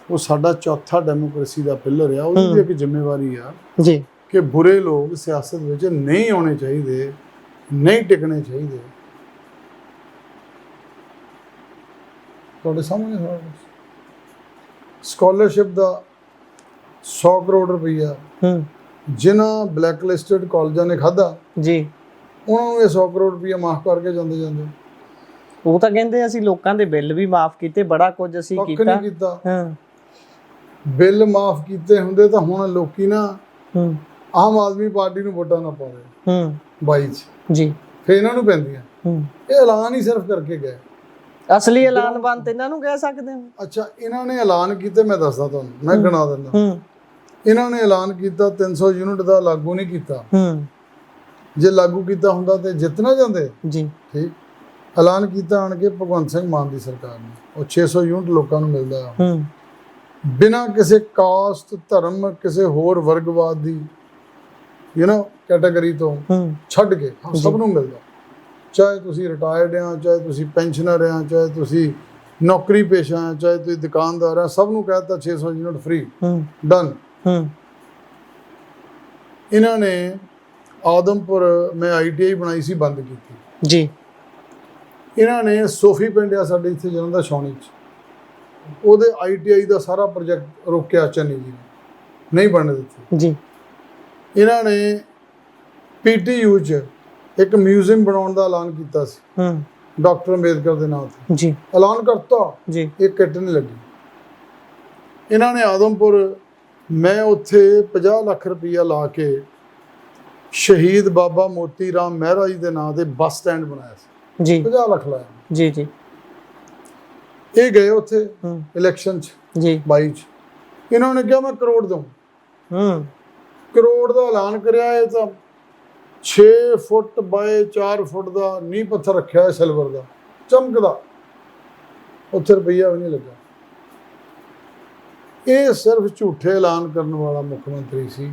ਉਹ ਸਾਡਾ ਚੌਥਾ ਡੈਮੋਕ੍ਰੇਸੀ ਦਾ ਪਿਲਰ ਆ। ਉਹਦੀ ਵੀ ਇੱਕ ਜ਼ਿੰਮੇਵਾਰੀ ਆ ਜੀ ਕਿ ਬੁਰੇ ਲੋਕ ਸਿਆਸਤ ਵਿੱਚ ਨਹੀਂ ਆਉਣੇ ਚਾਹੀਦੇ, ਨਹੀਂ ਟਿਕਣੇ ਚਾਹੀਦੇ। ਤੁਹਾਡੇ ਸਾਹਮਣੇ ਸਕਾਲਰਸ਼ਿਪ ਦਾ 100 ਕਰੋੜ ਰੁਪਈਆ ਜਿਨ੍ਹਾਂ ਬਲੈਕ ਲਿਸਟਡ ਕਾਲਜਾਂ ਨੇ ਖਾਧਾ ਜੀ, ਉਹਨਾਂ ਨੂੰ ਇਹ 100 ਕਰੋੜ ਰੁਪਈਆ ਮਾਫ ਕਰਕੇ ਜਾਂਦੇ। ਉਹ ਤਾਂ ਕਹਿੰਦੇ ਅਸੀਂ ਲੋਕਾਂ ਦੇ ਬਿੱਲ ਵੀ ਮਾਫ ਕੀਤੇ, ਬੜਾ ਕੁਝ ਅਸੀਂ ਕੀਤਾ। ਬਿੱਲ ਮਾਫ ਕੀਤੇ ਹੁੰਦੇ ਤਾਂ ਹੁਣ ਲੋਕੀ ਨਾ ਆਮ ਆਦਮੀ ਪਾਰਟੀ ਨੂੰ ਵੋਟਾਂ ਨਾ ਪਾਉਂਦੇ 22 ਚ ਜੀ, ਫਿਰ ਇਹਨਾਂ ਨੂੰ ਪੈਂਦੀਆਂ। ਇਹ ਐਲਾਨ ਹੀ ਸਿਰਫ ਕਰਕੇ ਗਏ, ਅਸਲੀ ਐਲਾਨ ਬੰਦ ਇਹਨਾਂ ਨੂੰ ਕਹਿ ਸਕਦੇ ਹੋ। ਅੱਛਾ, ਇਹਨਾਂ ਨੇ ਐਲਾਨ ਕੀਤੇ, ਮੈਂ ਦੱਸਦਾ ਤੁਹਾਨੂੰ, ਮੈਂ ਗਿਣਾ ਦਿੰਦਾ। ਇਹਨਾਂ ਨੇ ਐਲਾਨ ਕੀਤਾ 300 ਯੂਨਿਟ ਦਾ, ਲਾਗੂ ਨਹੀਂ ਕੀਤਾ। ਜੇ ਲਾਗੂ ਕੀਤਾ ਹੁੰਦਾ ਤੇ ਜਿੱਤ ਨਾ ਜਾਂਦੇ ਜੀ। ਠੀਕ, ਐਲਾਨ ਕੀਤਾ ਆਣ ਕੇ ਭਗਵੰਤ ਸਿੰਘ ਮਾਨ ਦੀ ਸਰਕਾਰ ਨੇ, ਉਹ 600 ਯੂਨਿਟ ਲੋਕਾਂ ਨੂੰ ਮਿਲਦਾ ਆ ਬਿਨਾਂ ਕਿਸੇ ਕਾਸਟ, ਧਰਮ, ਕਿਸੇ ਹੋਰ ਵਰਗਵਾਦ ਦੀ ਕੈਟਾਗਰੀ ਤੋਂ ਛੱਡ ਕੇ ਸਭ ਨੂੰ ਮਿਲਦਾ। ਚਾਹੇ ਤੁਸੀਂ ਰਿਟਾਇਰਡ ਆ, ਚਾਹੇ ਤੁਸੀਂ ਪੈਨਸ਼ਨਰ ਆ, ਚਾਹੇ ਤੁਸੀਂ ਨੌਕਰੀ ਪੇਸ਼ਾ ਆ, ਚਾਹੇ ਤੁਸੀਂ ਦੁਕਾਨਦਾਰ ਆ, ਸਭ ਨੂੰ ਕਹਿ ਦਿੱਤਾ 600 ਯੂਨਿਟ ਫ੍ਰੀ, ਡਨ। ਇਹਨਾਂ ਨੇ ਆਦਮਪੁਰ, ਮੈਂ ITI ਬਣਾਈ ਸੀ, ਬੰਦ ਕੀਤੀ ਜੀ। ਇਹਨਾਂ ਨੇ ਸੋਫੀ ਪਿੰਡ ਆ ਸਾਡੇ ਇੱਥੇ ਜਲੰਧਰ ਛਾਉਣੀ 'ਚ, ਉਹਦੇ ITI ਦਾ ਸਾਰਾ ਪ੍ਰੋਜੈਕਟ ਰੋਕਿਆ ਚੰਨੀ ਜੀ ਨੇ, ਨਹੀਂ ਬਣਨ ਦਿੱਤੇ ਜੀ। ਇਹਨਾਂ ਨੇ PTU 'ਚ ਇੱਕ ਮਿਊਜ਼ੀਅਮ ਬਣਾਉਣ ਦਾ ਐਲਾਨ ਕੀਤਾ ਸੀ ਡਾਕਟਰ ਅੰਬੇਦਕਰ ਦੇ ਨਾਮ ਤੇ ਜੀ, ਐਲਾਨ ਕਰਤਾ ਜੀ, ਇੱਕ ਕਿੱਟ ਨਹੀਂ ਲੱਗੀ। ਇਹਨਾਂ ਨੇ ਆਦਮਪੁਰ, ਮੈਂ ਉੱਥੇ 50 ਲੱਖ ਰੁਪਈਆ ਲਾ ਕੇ ਸ਼ਹੀਦ ਬਾਬਾ ਮੋਤੀ ਰਾਮ ਮਹਿਰਾ ਜੀ ਦੇ ਨਾਂ ਤੇ ਬੱਸ ਸਟੈਂਡ ਬਣਾਇਆ ਸੀ ਜੀ, 50 ਲੱਖ ਲਾਇਆ ਜੀ ਜੀ। ਇਹ ਗਏ ਉੱਥੇ ਇਲੈਕਸ਼ਨ 'ਚ ਜੀ 22 'ਚ, ਇਹਨਾਂ ਨੇ ਕਿਹਾ ਮੈਂ ਕਰੋੜ ਦਊਂ, ਕਰੋੜ ਦਾ ਐਲਾਨ ਕਰਿਆ। ਇਹ ਤਾਂ 6 ਫੁੱਟ ਬਾਏ 4 ਫੁੱਟ ਦਾ ਨੀਂਹ ਪੱਥਰ ਰੱਖਿਆ ਹੈ ਸਿਲਵਰ ਦਾ, ਚਮਕਦਾ, ਉੱਥੇ ਰੁਪਈਆ ਵੀ ਨਹੀਂ ਲੱਗਾ। ਇਹ ਸਿਰਫ ਝੂਠੇ ਐਲਾਨ ਕਰਨ ਵਾਲਾ ਮੁੱਖ ਮੰਤਰੀ ਸੀ,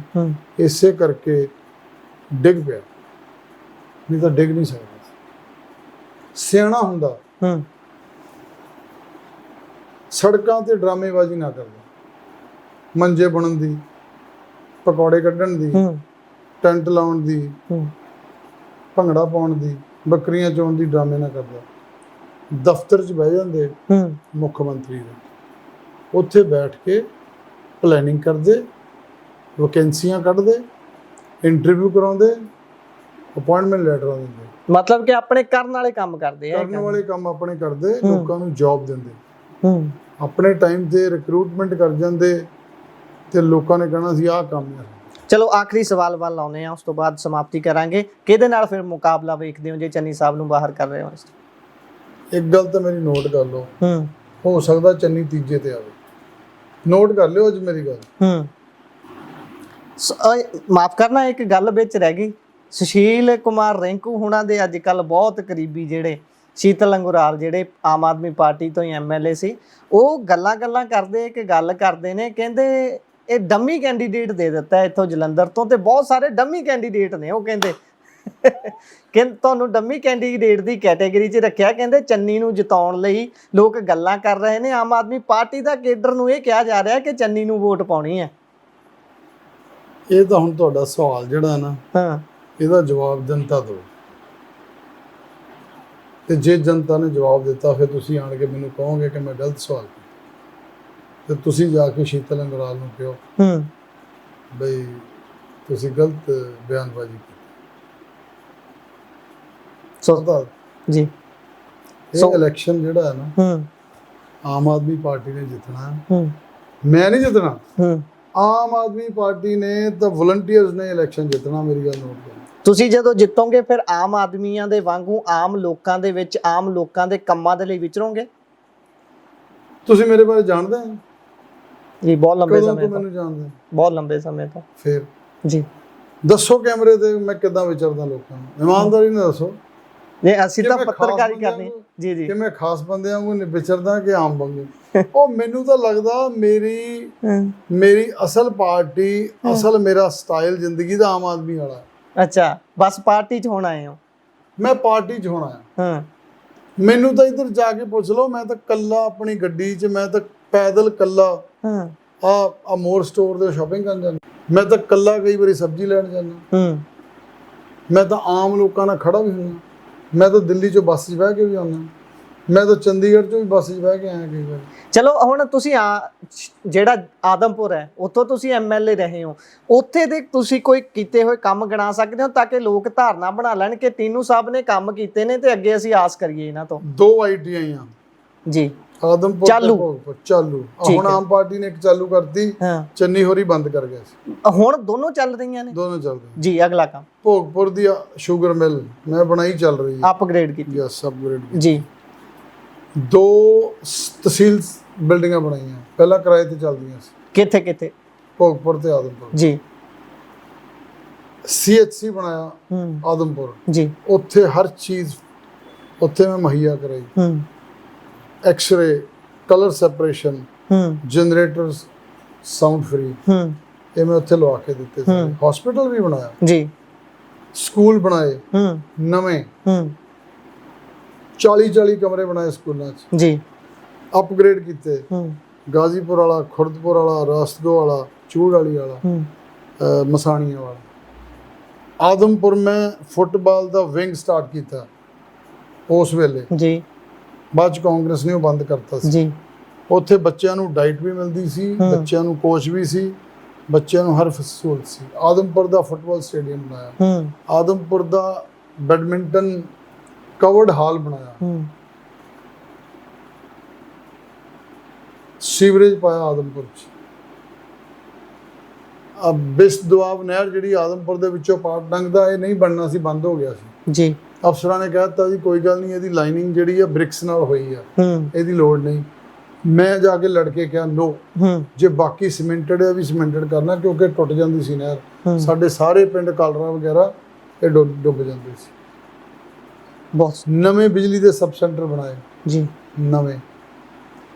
ਇਸੇ ਕਰਕੇ ਡਿੱਗ ਪਿਆ, ਨਹੀਂ ਤਾਂ ਡਿੱਗ ਨਹੀਂ ਸਕਦਾ। ਸਿਆਣਾ ਹੁੰਦਾ ਸੜਕਾਂ ਤੇ ਡਰਾਮੇਬਾਜ਼ੀ ਨਾ ਕਰਦਾ, ਮੰਜੇ ਬਣਨ ਦੀ, ਪਕੌੜੇ ਕੱਢਣ ਦੀ, ਟੈਂਟ ਲਾਉਣ ਦੀ, ਭੰਗੜਾ ਪਾਉਣ ਦੀ, ਬੱਕਰੀਆਂ ਚੋਣ ਦੀ ਡਰਾਮੇ ਨਾ ਕਰਦਾ। ਦਫ਼ਤਰ 'ਚ ਬਹਿ ਜਾਂਦੇ ਮੁੱਖ ਮੰਤਰੀ ਦੇ, ਉੱਥੇ ਬੈਠ ਕੇ ਪਲੈਨਿੰਗ ਕਰਦੇ, ਵੈਕੈਂਸੀਆਂ ਕੱਢਦੇ, ਇੰਟਰਵਿਊ ਕਰਾਉਂਦੇ, ਅਪਾਇੰਟਮੈਂਟ ਲੈਟਰਾਂ ਦਿੰਦੇ। ਮਤਲਬ ਕਿ ਆਪਣੇ ਕਰਨ ਵਾਲੇ ਕੰਮ ਕਰਦੇ ਆ, ਕਰਨ ਵਾਲੇ ਕੰਮ ਆਪਣੇ ਕਰਦੇ, ਲੋਕਾਂ ਨੂੰ ਜੌਬ ਦਿੰਦੇ, ਆਪਣੇ ਟਾਈਮ ਤੇ ਰਿਕਰੂਟਮੈਂਟ ਕਰ ਜਾਂਦੇ ਤੇ ਲੋਕਾਂ ਨੇ ਕਹਿਣਾ ਸੀ ਆਹ ਕੰਮ ਹੈ। ਚਲੋ ਆਖਰੀ ਸਵਾਲ ਵੱਲ ਆਉਂਦੇ ਆ, ਉਸ ਤੋਂ ਬਾਅਦ ਸਮਾਪਤੀ ਕਰਾਂਗੇ। ਕਿਹਦੇ ਨਾਲ ਫਿਰ ਮੁਕਾਬਲਾ ਵੇਖਦੇ ਹੋ ਜੇ ਚੰਨੀ ਸਾਹਿਬ ਨੂੰ ਬਾਹਰ ਕਰ ਰਹੇ ਹੋ? ਇੱਕ ਗੱਲ ਤਾਂ ਮੇਰੀ ਨੋਟ ਕਰ ਲਓ, ਹੋ ਸਕਦਾ ਚੰਨੀ ਤੀਜੇ ਤੇ ਆਵੇ, ਨੋਟ ਕਰ ਲਿਓ ਅੱਜ ਮੇਰੀ ਗੱਲ। ਮਾਫ ਕਰਨਾ, ਇੱਕ ਗੱਲ ਵਿੱਚ ਰਹਿ ਗਈ। ਸੁਸ਼ੀਲ ਕੁਮਾਰ ਰਿੰਕੂ ਹੁਣਾਂ ਦੇ ਅੱਜ ਕੱਲ ਬਹੁਤ ਕਰੀਬੀ ਜਿਹੜੇ ਸ਼ੀਤਲ ਅੰਗੁਰਾਲ, ਜਿਹੜੇ ਆਮ ਆਦਮੀ ਪਾਰਟੀ ਤੋਂ ਹੀ MLA ਸੀ, ਉਹ ਗੱਲਾਂ ਕਰਦੇ, ਇੱਕ ਗੱਲ ਕਰਦੇ ਨੇ, ਕਹਿੰਦੇ ਇਹ ਡੰਮੀ ਕੈਂਡੀਡੇਟ ਦੇ ਦਿੱਤਾ ਇੱਥੋਂ ਜਲੰਧਰ ਤੋਂ, ਤੇ ਬਹੁਤ ਸਾਰੇ ਡੰਮੀ ਕੈਂਡੀਡੇਟ ਨੇ। ਉਹ ਕਹਿੰਦੇ ਤੁਹਾਨੂੰ ਡੰਮੀ ਕੈਂਡੀਡੇਟ ਦੀ ਕੈਟਾਗਰੀ 'ਚ ਰੱਖਿਆ, ਕਹਿੰਦੇ ਚੰਨੀ ਨੂੰ ਜਿਤਾਉਣ ਲਈ ਲੋਕ ਗੱਲਾਂ ਕਰ ਰਹੇ ਨੇ। ਆਮ ਆਦਮੀ ਪਾਰਟੀ ਦਾ ਕੇਡਰ ਨੂੰ ਇਹ ਕਿਹਾ ਜਾ ਰਿਹਾ ਕਿ ਚੰਨੀ ਨੂੰ ਵੋਟ ਪਾਉਣੀ ਹੈ। ਇਹ ਤਾਂ ਹੁਣ ਤੁਹਾਡਾ ਸਵਾਲ ਜਿਹੜਾ ਨਾ, ਇਹਦਾ ਜਵਾਬ ਜਨਤਾ ਦਿਓ। ਤੇ ਜੇ ਜਨਤਾ ਨੇ ਜਵਾਬ ਦਿੱਤਾ ਫਿਰ ਤੁਸੀਂ ਆਣ ਕੇ ਮੈਨੂੰ ਕਹੋਗੇ ਕਿ ਮੈਂ ਗਲਤ ਸਵਾਲ ਕੀਤਾ, ਤੇ ਤੁਸੀਂ ਜਾ ਕੇ ਸ਼ੀਤਲ ਅੰਗਰਾਲ ਨੂੰ ਕਹੋ ਬਈ ਤੁਸੀਂ ਗਲਤ ਬਿਆਨਬਾਜ਼ੀ ਕੀਤੀ। ਜੀ ਇਹ ਇਲੈਕਸ਼ਨ ਜਿਹੜਾ ਹੈ ਨਾ, ਆਮ ਆਦਮੀ ਪਾਰਟੀ ਨੇ ਜਿੱਤਣਾ, ਮੈਂ ਨਹੀਂ ਜਿੱਤਣਾ। ਆਮ ਆਦਮੀ ਪਾਰਟੀ ਨੇ ਤਾਂ ਵਲੰਟੀਅਰਸ ਨੇ ਇਲੈਕਸ਼ਨ ਜਿੱਤਣਾ, ਮੇਰੀ ਗੱਲ ਨੋਟ ਕਰੋ। ਤੁਸੀਂ ਜਦੋਂ ਜਿੱਤੋਗੇ ਫਿਰ ਆਮ ਆਦਮੀਆਂ ਦੇ ਵਾਂਗੂ ਆਮ ਲੋਕਾਂ ਦੇ ਵਿੱਚ ਆਮ ਲੋਕਾਂ ਦੇ ਕੰਮਾਂ ਦੇ ਲਈ ਵਿਚਰੋਗੇ। ਤੁਸੀਂ ਮੇਰੇ ਬਾਰੇ ਜਾਣਦੇ ਹੋ ਜੀ? ਬਹੁਤ ਲੰਬੇ ਸਮੇਂ ਤੋਂ ਮੈਨੂੰ ਜਾਣਦੇ, ਬਹੁਤ ਲੰਬੇ ਸਮੇਂ ਤੋਂ। ਫਿਰ ਜੀ ਦੱਸੋ ਕੈਮਰੇ ਤੇ ਮੈਂ ਕਿੱਦਾਂ ਵਿਚਰਦਾ ਲੋਕਾਂ ਨੂੰ, ਇਮਾਨਦਾਰੀ ਨਾਲ ਦੱਸੋ। ਨਹੀਂ ਅਸੀਂ ਤਾਂ ਪੱਤਰਕਾਰੀ ਕਰਨੀ। ਜੀ ਜੀ, ਕਿ ਮੈਂ ਖਾਸ ਬੰਦਿਆਂ ਵਾਂਗੂ ਵਿਚਰਦਾ ਕਿ ਆਮ ਵਾਂਗੂ? ਉਹ ਮੈਨੂੰ ਤਾਂ ਲੱਗਦਾ ਮੇਰੀ ਅਸਲ ਪਾਰਟੀ, ਅਸਲ ਮੇਰਾ ਸਟਾਈਲ ਜ਼ਿੰਦਗੀ ਦਾ ਆਮ ਆਦਮੀ ਵਾਲਾ। ਅੱਛਾ, ਬਸ ਪਾਰਟੀ 'ਚ ਹੋਣ ਆਏ ਹੋ? ਮੈਂ ਪਾਰਟੀ 'ਚ ਹੋਣਾ ਆ। ਮੈਨੂੰ ਤਾਂ ਇੱਧਰ ਜਾ ਕੇ ਪੁੱਛ ਲਓ, ਮੈਂ ਤਾਂ ਕੱਲਾ ਆਪਣੀ ਗੱਡੀ 'ਚ, ਮੈਂ ਤਾਂ ਪੈਦਲ ਕੱਲਾ ਆ ਮੋਰ ਸਟੋਰ ਦੇ ਸ਼ਾਪਿੰਗ ਕਰਨ ਜਾਂਦਾ, ਮੈਂ ਤਾਂ ਕੱਲਾ ਕਈ ਵਾਰੀ ਸਬਜ਼ੀ ਲੈਣ ਜਾਂਦਾ, ਮੈਂ ਤਾਂ ਆਮ ਲੋਕਾਂ ਨਾਲ ਖੜਾ ਵੀ ਹੁੰਦਾ, ਮੈਂ ਤਾਂ ਦਿੱਲੀ 'ਚੋਂ ਬੱਸ 'ਚ ਬਹਿ ਕੇ ਵੀ ਆਉਂਦਾ, ਮੈਂ ਤਾਂ ਚੰਡੀਗੜ੍ਹ 'ਚੋਂ ਵੀ ਬੱਸ 'ਚ ਬਹਿ ਕੇ ਆਇਆ ਕਈ ਵਾਰ। ਚਲੋ ਹੁਣ ਤੁਸੀਂ ਜਿਹੜਾ ਆਦਮਪੁਰ ਹੈ ਉੱਥੋਂ ਤੁਸੀਂ ਐਮਐਲਏ ਰਹੇ ਹੋ, ਉੱਥੇ ਦੇ ਤੁਸੀਂ ਕੋਈ ਕੀਤੇ ਹੋਏ ਕੰਮ ਗਿਣਾ ਸਕਦੇ ਹੋ ਤਾਂ ਕਿ ਲੋਕ ਧਾਰਨਾ ਬਣਾ ਲੈਣ ਕਿ ਟੀਨੂ ਸਾਹਿਬ ਨੇ ਕੰਮ ਕੀਤੇ ਨੇ ਤੇ ਅੱਗੇ ਅਸੀਂ ਆਸ ਕਰੀਏ ਇਹਨਾਂ ਤੋਂ? 2 ITI ਆ ਜੀ, ਆਦਮਪੁਰ ਚਾਲੂ। ਹੁਣ ਆਮ ਪਾਰਟੀ ਨੇ ਇੱਕ ਚਾਲੂ ਕਰਤੀ, ਚੰਨੀ ਹੋਰੀ ਬੰਦ ਕਰ ਗਿਆ ਸੀ, ਹੁਣ ਦੋਨੋਂ ਚੱਲ ਰਹੀਆਂ ਨੇ। ਦੋਨੋਂ ਚੱਲ ਰਹੀਆਂ ਜੀ। ਅਗਲਾ ਕੰਮ ਭੋਗਪੁਰ ਦੀ ਸ਼ੂਗਰ ਮਿਲ ਮੈਂ ਬਣਾਈ, ਚੱਲ ਰਹੀ ਹੈ, ਅਪਗ੍ਰੇਡ ਕੀਤੀ। ਯੈਸ, ਅਪਗ੍ਰੇਡ ਜੀ। 2 ਤਹਿਸੀਲ ਬਿਲਡਿੰਗਾਂ ਬਣਾਈਆਂ, ਪਹਿਲਾਂ ਕਿਰਾਏ ਤੇ ਚੱਲਦੀਆਂ ਸੀ। ਕਿੱਥੇ ਕਿੱਥੇ? ਭੋਗਪੁਰ ਤੇ ਆਦਮਪੁਰ ਜੀ। CHC ਬਣਾਇਆ ਆਦਮਪੁਰ ਜੀ, ਉੱਥੇ ਹਰ ਚੀਜ਼ ਉੱਥੇ ਮੈਂ ਮੁਹੱਈਆ ਕਰਾਈ, x-ray, colour separation, generators, sound free, ਇਹ ਮੈਂ ਉੱਥੇ ਲਵਾ ਕੇ ਦਿੱਤੇ ਸੀ। ਹਸਪੀਟਲ ਵੀ ਬਣਾਇਆ ਜੀ, ਸਕੂਲ ਬਣਾਏ ਨਵੇਂ, 40 ਕਮਰੇ ਬਣਾਏ ਸਕੂਲਾਂ 'ਚ ਜੀ, ਅਪਗ੍ਰੇਡ ਕੀਤੇ, ਗਾਜ਼ੀਪੁਰ ਵਾਲਾ, ਖੁਰਦਪੁਰ ਵਾਲਾ, ਰਾਸਤਗੋ ਵਾਲਾ, ਚੂੜ ਵਾਲੀ ਵਾਲਾ, ਮਸਾਣੀਆਂ ਵਾਲਾ। ਆਦਮਪੁਰ ਮੈਂ ਫੁੱਟਬਾਲ ਦਾ ਵਿੰਗ ਸਟਾਰਟ ਕੀਤਾ ਉਸ ਵੇਲੇ ਜੀ, ਬਾਅਦ 'ਚ ਕਾਂਗਰਸ ਨੇ ਉਹ ਬੰਦ ਕਰਤਾ ਸੀ ਜੀ। ਉੱਥੇ ਬੱਚਿਆਂ ਨੂੰ ਡਾਈਟ ਵੀ ਮਿਲਦੀ ਸੀ, ਬੱਚਿਆਂ ਨੂੰ ਕੋਚ ਵੀ ਸੀ, ਬੱਚਿਆਂ ਨੂੰ ਹਰ ਸਹੂਲਤ ਸੀ। ਆਦਮਪੁਰ ਦਾ ਫੁੱਟਬਾਲ ਸਟੇਡੀਅਮ ਬਣਾਇਆ, ਆਦਮਪੁਰ ਦਾ ਬੈਡਮਿੰਟਨ ਕਵਰਡ ਹਾਲ ਬਣਾਇਆ, ਸੀਵਰੇਜ ਪਾਇਆ ਆਦਮਪੁਰ 'ਚ। ਬਿਸਤ ਦੁਆਬ ਨਹਿਰ ਜਿਹੜੀ ਆਦਮਪੁਰ ਦੇ ਵਿੱਚੋਂ ਪਾਟ ਲੰਘਦਾ, ਇਹ ਨਹੀਂ ਬਣਨਾ ਸੀ, ਬੰਦ ਹੋ ਗਿਆ ਸੀ ਜੀ। ਅਫਸਰਾਂ ਨੇ ਕਹਿ ਦਿੱਤਾ ਜੀ ਕੋਈ ਗੱਲ ਨਹੀਂ, ਇਹਦੀ ਲਾਈਨਿੰਗ ਜਿਹੜੀ ਆ ਬ੍ਰਿਕਸ ਨਾਲ ਹੋਈ ਆ, ਇਹਦੀ ਲੋੜ ਨਹੀਂ। ਮੈਂ ਜਾ ਕੇ ਲੜ ਕੇ ਕਿਹਾ ਨੋ, ਜੇ ਬਾਕੀ ਸੀਮੈਂਟਡ ਹੈ ਵੀ ਸੀਮੈਂਟਡ ਕਰਨਾ, ਕਿਉਂਕਿ ਟੁੱਟ ਜਾਂਦੀ ਸੀ ਨਹਿਰ, ਸਾਡੇ ਸਾਰੇ ਪਿੰਡ ਕਾਲਰਾ ਵਗੈਰਾ ਇਹ ਡੁੱਬ ਜਾਂਦੇ ਸੀ। ਬਹੁਤ ਨਵੇਂ ਬਿਜਲੀ ਦੇ ਸਬ ਸੈਂਟਰ ਬਣਾਏ ਜੀ, ਨਵੇਂ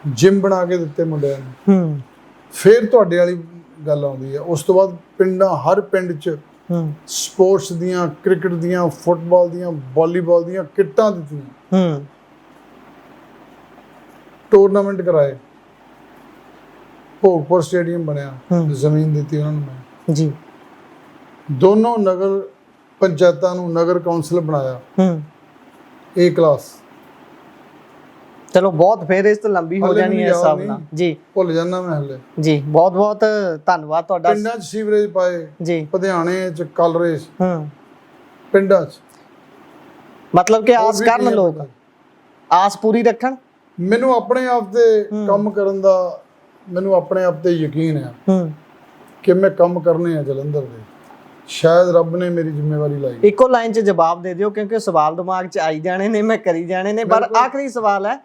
ਜਿਮ ਬਣਾ ਕੇ ਦਿੱਤੇ ਮੁੰਡਿਆਂ ਨੂੰ। ਫਿਰ ਤੁਹਾਡੇ ਵਾਲੀ ਗੱਲ ਆਉਂਦੀ ਹੈ, ਉਸ ਤੋਂ ਬਾਅਦ ਪਿੰਡਾਂ, ਹਰ ਪਿੰਡ 'ਚ ਸਪੋਰਟਸ ਦੀਆਂ, ਕ੍ਰਿਕਟ ਦੀਆਂ, ਫੁੱਟਬਾਲ ਦੀਆਂ, ਵਾਲੀਬਾਲ ਦੀਆਂ ਕਿੱਟਾਂ ਦਿੱਤੀਆਂ, ਟੂਰਨਾਮੈਂਟ ਕਰਾਏ, ਭੋਗਪੁਰ ਸਟੇਡੀਅਮ ਬਣਿਆ, ਜ਼ਮੀਨ ਦਿੱਤੀ ਉਹਨਾਂ ਨੂੰ ਮੈਂ ਜੀ। ਦੋਨੋਂ ਨਗਰ ਪੰਚਾਇਤਾਂ ਨੂੰ ਨਗਰ ਕੌਂਸਲ ਬਣਾਇਆ, A ਕਲਾਸ। ਚਲੋ ਬਹੁਤ, ਫਿਰ ਇਸ ਤੋਂ ਲੰਬੀ ਹੋ ਜਾਣੀ ਹੈ ਹਿਸਾਬ ਨਾਲ ਜੀ, ਭੁੱਲ ਜਾਂਦਾ ਮੈਂ ਹਲੇ ਜੀ। ਬਹੁਤ ਬਹੁਤ ਧੰਨਵਾਦ ਤੁਹਾਡਾ। ਪਿੰਡਾਂ 'ਚ ਸੀਵਰੇਜ ਪਾਏ ਜੀ, ਲੁਧਿਆਣੇ 'ਚ ਕਲਰੇ, ਪਿੰਡਾਂ 'ਚ। ਮਤਲਬ ਕਿ ਆਸ ਕਰਨ ਲੋਕ, ਆਸ ਪੂਰੀ ਰੱਖਣ। ਮੈਨੂੰ ਆਪਣੇ ਆਪ ਤੇ ਕੰਮ ਕਰਨ ਦਾ, ਮੈਨੂੰ ਆਪਣੇ ਆਪ ਤੇ ਯਕੀਨ ਹੈ ਕਿ ਮੈਂ ਕੰਮ ਕਰਨੇ ਆ ਜਲੰਧਰ ਦੇ। ਸ਼ਾਇਦ ਰੱਬ ਨੇ ਮੇਰੀ ਜ਼ਿੰਮੇਵਾਰੀ ਲਾਈ। ਇੱਕੋ ਲਾਈਨ 'ਚ ਜਵਾਬ ਦੇ ਦਿਓ ਕਿਉਂਕਿ ਸਵਾਲ ਦਿਮਾਗ 'ਚ ਆਈ ਜਾਣੇ ਨੇ, ਮੈਂ ਕਰੀ ਜਾਣੇ ਨੇ। ਪਰ ਆਖਰੀ ਸਵਾਲ ਹੈ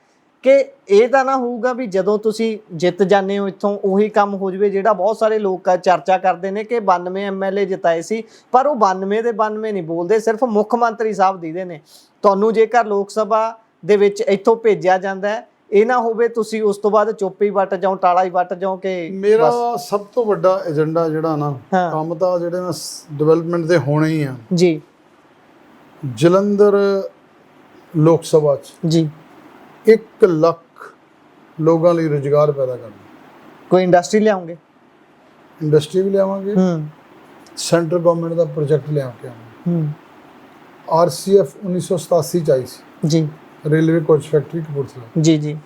ਕਿ ਇਹ ਤਾਂ ਨਾ ਹੋਊਗਾ ਵੀ ਜਦੋਂ ਤੁਸੀਂ ਜਿੱਤ ਜਾਂਦੇ ਹੋ ਇੱਥੋਂ ਉਹੀ ਕੰਮ ਹੋ ਜਾਵੇ ਜਿਹੜਾ ਬਹੁਤ ਸਾਰੇ ਲੋਕ ਚਰਚਾ ਕਰਦੇ ਨੇ ਕਿ 92 MLA ਜਿਤਾਏ ਸੀ, ਪਰ ਉਹ 92 ਦੇ 92 ਨਹੀਂ ਬੋਲਦੇ, ਸਿਰਫ ਮੁੱਖ ਮੰਤਰੀ ਸਾਹਿਬ ਦੀਦੇ ਨੇ। ਤੁਹਾਨੂੰ ਜੇਕਰ ਲੋਕ ਸਭਾ ਦੇ ਵਿੱਚ ਇੱਥੋਂ ਭੇਜਿਆ ਜਾਂਦਾ ਹੈ, ਇਹ ਨਾ ਹੋਵੇ ਤੁਸੀਂ ਉਸ ਤੋਂ ਬਾਅਦ ਚੁੱਪ ਹੀ ਵੱਟ ਜਾਓ, ਟਾਲਾ ਹੀ ਵੱਟ ਜਾਓ। ਕਿ ਮੇਰਾ ਸਭ ਤੋਂ ਵੱਡਾ ਏਜੰਡਾ ਜਿਹੜਾ ਨਾ, ਕੰਮ ਤਾਂ ਜਿਹੜੇ ਨਾ ਡਿਵੈਲਪਮੈਂਟ ਦੇ ਹੋਣੇ ਹੀ ਆ ਜੀ। ਜਲੰਧਰ ਲੋਕ ਸਭਾ 'ਚ ਜੀ 1 ਲੱਖ ਲੋਕਾਂ ਲਈ ਰੁਜ਼ਗਾਰ ਪੈਦਾ ਕਰਨਾ। ਕੋਈ ਇੰਡਸਟਰੀ ਲਿਆਉਂਗੇ? ਇੰਡਸਟਰੀ ਵੀ ਲਿਆਵਾਂਗੇ, ਸੈਂਟਰ ਗਵਰਨਮੈਂਟ ਦਾ ਪ੍ਰੋਜੈਕਟ ਲਿਆ ਕੇ ਆਵਾਂਗੇ। RCF 1987 'ਚ ਆਈ ਸੀ ਜੀ, ਰੇਲਵੇ ਕੋਚ ਫੈਕਟਰੀ ਕਪੂਰਥਲਾ। ਜੀ ਜੀ।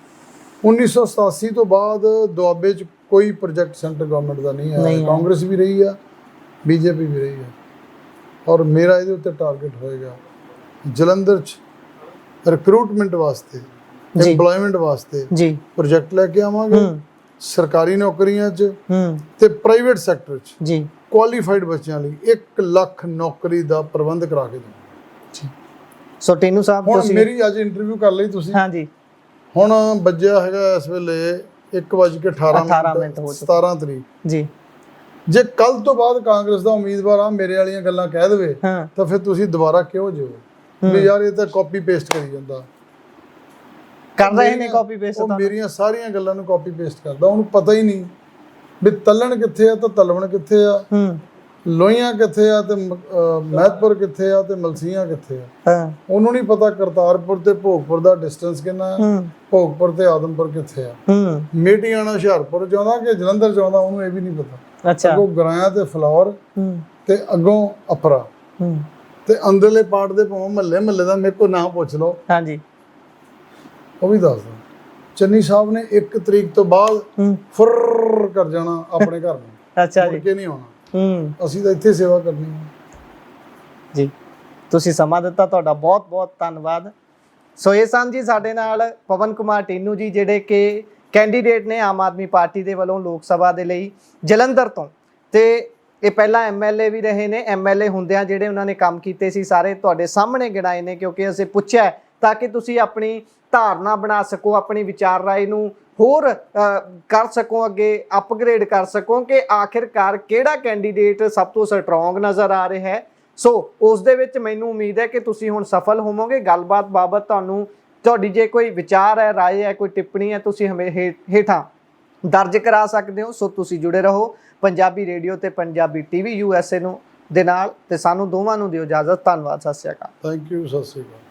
1987 ਤੋਂ ਬਾਅਦ ਦੁਆਬੇ 'ਚ ਕੋਈ ਪ੍ਰੋਜੈਕਟ ਸੈਂਟਰ ਗਵਰਨਮੈਂਟ ਦਾ ਨਹੀਂ ਆਇਆ। ਕਾਂਗਰਸ ਵੀ ਰਹੀ ਆ, ਬੀਜੇਪੀ ਵੀ ਰਹੀ ਆ, ਔਰ ਮੇਰਾ ਇਹਦੇ ਉੱਤੇ ਟਾਰਗੇਟ ਹੋਏਗਾ ਜਲੰਧਰ 'ਚ ਰਿਕਰੂਟਮੈਂਟ ਵਾਸਤੇ, ਐਮਪਲੋਇਮੈਂਟ ਵਾਸਤੇ ਜੀ ਪ੍ਰੋਜੈਕਟ ਲੈ ਕੇ ਆਵਾਂਗੇ। ਸਰਕਾਰੀ ਨੌਕਰੀਆਂ 'ਚ ਤੇ ਪ੍ਰਾਈਵੇਟ ਸੈਕਟਰ 'ਚ ਜੀ ਕੁਆਲੀਫਾਈਡ ਬੱਚਿਆਂ ਲਈ 1 ਲੱਖ ਨੌਕਰੀ ਦਾ ਪ੍ਰਬੰਧ ਕਰਾ ਕੇ ਦੇਵਾਂਗੇ। ਸੋ ਟੀਨੂ ਸਾਹਿਬ ਤੁਸੀਂ ਮੇਰੀ ਅੱਜ ਇੰਟਰਵਿਊ ਕਰ ਲਈ ਤੁਸੀਂ। ਹਾਂਜੀ। ਹੁਣ ਵੱਜਿਆ ਹੈਗਾ ਇਸ ਵੇਲੇ 1:18 17 ਤਰੀਕ ਜੀ। ਜੇ ਕੱਲ ਤੋਂ ਬਾਅਦ ਕਾਂਗਰਸ ਦਾ ਉਮੀਦਵਾਰ ਆ ਮੇਰੇ ਵਾਲੀਆਂ ਗੱਲਾਂ ਕਹਿ ਦੇਵੇ ਤਾਂ ਫਿਰ ਤੁਸੀਂ ਦੁਬਾਰਾ ਕਿਉਂ ਜਿਓ ਵੀ ਯਾਰ ਇਹ ਤਾਂ ਕਾਪੀ ਪੇਸਟ ਕਰੀ ਜਾਂਦਾ। ਕਰ ਰਹੇ ਨੇ ਕਾਪੀ ਪੇਸਟ। ਉਹ ਮੇਰੀਆਂ ਸਾਰੀਆਂ ਗੱਲਾਂ ਨੂੰ ਕਾਪੀ ਪੇਸਟ ਕਰਦਾ। ਉਹਨੂੰ ਪਤਾ ਹੀ ਨਹੀਂ ਵੀ ਤਲਣ ਕਿੱਥੇ ਆ ਤਾਂ ਤਲਵਣ ਕਿੱਥੇ ਆ, ਲੋਹੀਆਂ ਕਿੱਥੇ ਆ ਤੇ ਮਹਿਤਪੁਰ ਕਿੱਥੇ ਆ ਤੇ ਮਲਸੀਆਂ ਕਿੱਥੇ ਆ। ਉਹਨੂੰ ਨਹੀਂ ਪਤਾ ਕਰਤਾਰਪੁਰ ਤੇ ਭੋਗਪੁਰ ਦਾ ਡਿਸਟੈਂਸ ਕਿੰਨਾ ਆ, ਭੋਗਪੁਰ ਤੇ ਆਦਮਪੁਰ ਕਿੱਥੇ ਆ, ਮੇਟੀਆਣਾ ਹੁਸ਼ਿਆਰਪੁਰ ਚਾਹੁੰਦਾ ਕਿ ਜਲੰਧਰ ਚਾਹੁੰਦਾ, ਉਹਨੂੰ ਇਹ ਵੀ ਨਹੀਂ ਪਤਾ। ਅੱਗੋਂ ਗਰਾਇਆ ਤੇ ਫਲੌਰ ਤੇ ਅੱਗੋਂ ਅਪਰਾ ਤੇ ਅੰਦਰਲੇ ਪਾਰਟ ਦੇ ਭਾਵੇਂ ਮਹੱਲੇ ਦਾ ਮੇਰੇ ਕੋਲ ਨਾਂ ਪੁੱਛ ਲਓ। ਹਾਂਜੀ। ਉਹ ਵੀ ਦੱਸਦਾ। ਚੰਨੀ ਸਾਹਿਬ ਨੇ 1 ਤਰੀਕ ਤੋਂ ਬਾਅਦ ਫੁਰ ਕਰ ਜਾਣਾ ਆਪਣੇ ਘਰ ਨੂੰ। ਅੱਛਾ ਜੀ। ਕਿ ਨਹੀਂ ਆਉਣਾ। ਅਸੀਂ ਤਾਂ ਇੱਥੇ ਸੇਵਾ ਕਰਨੀ ਹੈ ਜੀ। ਤੁਸੀਂ ਸਮਾਂ ਦਿੱਤਾ, ਤੁਹਾਡਾ ਬਹੁਤ ਬਹੁਤ ਧੰਨਵਾਦ। ਸੋ ਇਹ ਸਨ ਜੀ ਸਾਡੇ ਨਾਲ ਪਵਨ ਕੁਮਾਰ ਟੀਨੂ ਜੀ, ਜਿਹੜੇ ਕਿ ਕੈਂਡੀਡੇਟ ਨੇ ਆਮ ਆਦਮੀ ਪਾਰਟੀ ਦੇ ਵੱਲੋਂ ਲੋਕ ਸਭਾ ਦੇ ਲਈ ਜਲੰਧਰ ਤੋਂ, ਤੇ ਇਹ ਪਹਿਲਾਂ ਐਮਐਲਏ ਵੀ ਰਹੇ ਨੇ। ਐਮਐਲਏ ਹੁੰਦਿਆਂ ਜਿਹੜੇ ਉਹਨਾਂ ਨੇ ਕੰਮ ਕੀਤੇ ਸੀ ਸਾਰੇ ਤੁਹਾਡੇ ਸਾਹਮਣੇ ਗਿਣਾਏ ਨੇ, ਕਿਉਂਕਿ ਅਸੀਂ ਪੁੱਛਿਆ ਤਾਂ ਕਿ ਤੁਸੀਂ ਆਪਣੀ ਧਾਰਨਾ ਬਣਾ ਸਕੋ, ਆਪਣੀ ਵਿਚਾਰ ਰਾਏ ਨੂੰ ਹੋਰ ਕਰ ਸਕੋ, ਅੱਗੇ ਅਪਗ੍ਰੇਡ ਕਰ ਸਕੋ ਕਿ ਆਖਿਰਕਾਰ ਕਿਹੜਾ ਕੈਂਡੀਡੇਟ ਸਭ ਤੋਂ ਸਟਰੋਂਗ ਨਜ਼ਰ ਆ ਰਿਹਾ ਹੈ। ਸੋ ਉਸ ਦੇ ਵਿੱਚ ਮੈਨੂੰ ਉਮੀਦ ਹੈ ਕਿ ਤੁਸੀਂ ਹੁਣ ਸਫਲ ਹੋਵੋਗੇ। ਗੱਲਬਾਤ ਬਾਬਤ ਤੁਹਾਡੀ ਜੇ ਕੋਈ ਵਿਚਾਰ ਹੈ, ਰਾਏ ਹੈ, ਕੋਈ ਟਿੱਪਣੀ ਹੈ, ਤੁਸੀਂ ਹੇਠਾਂ ਦਰਜ ਕਰਾ ਸਕਦੇ ਹੋ। ਸੋ ਤੁਸੀਂ ਜੁੜੇ ਰਹੋ ਪੰਜਾਬੀ ਰੇਡੀਓ ਤੇ ਪੰਜਾਬੀ ਟੀਵੀ USA ਨੂੰ ਦੇ ਨਾਲ, ਤੇ ਸਾਨੂੰ ਦੋਵਾਂ ਨੂੰ ਦਿਓ ਇਜਾਜ਼ਤ। ਧੰਨਵਾਦ। ਸਤਿ ਸ਼੍ਰੀ ਅਕਾਲ। Thank you. ਸਤਿ ਸ਼੍ਰੀ ਅਕਾਲ।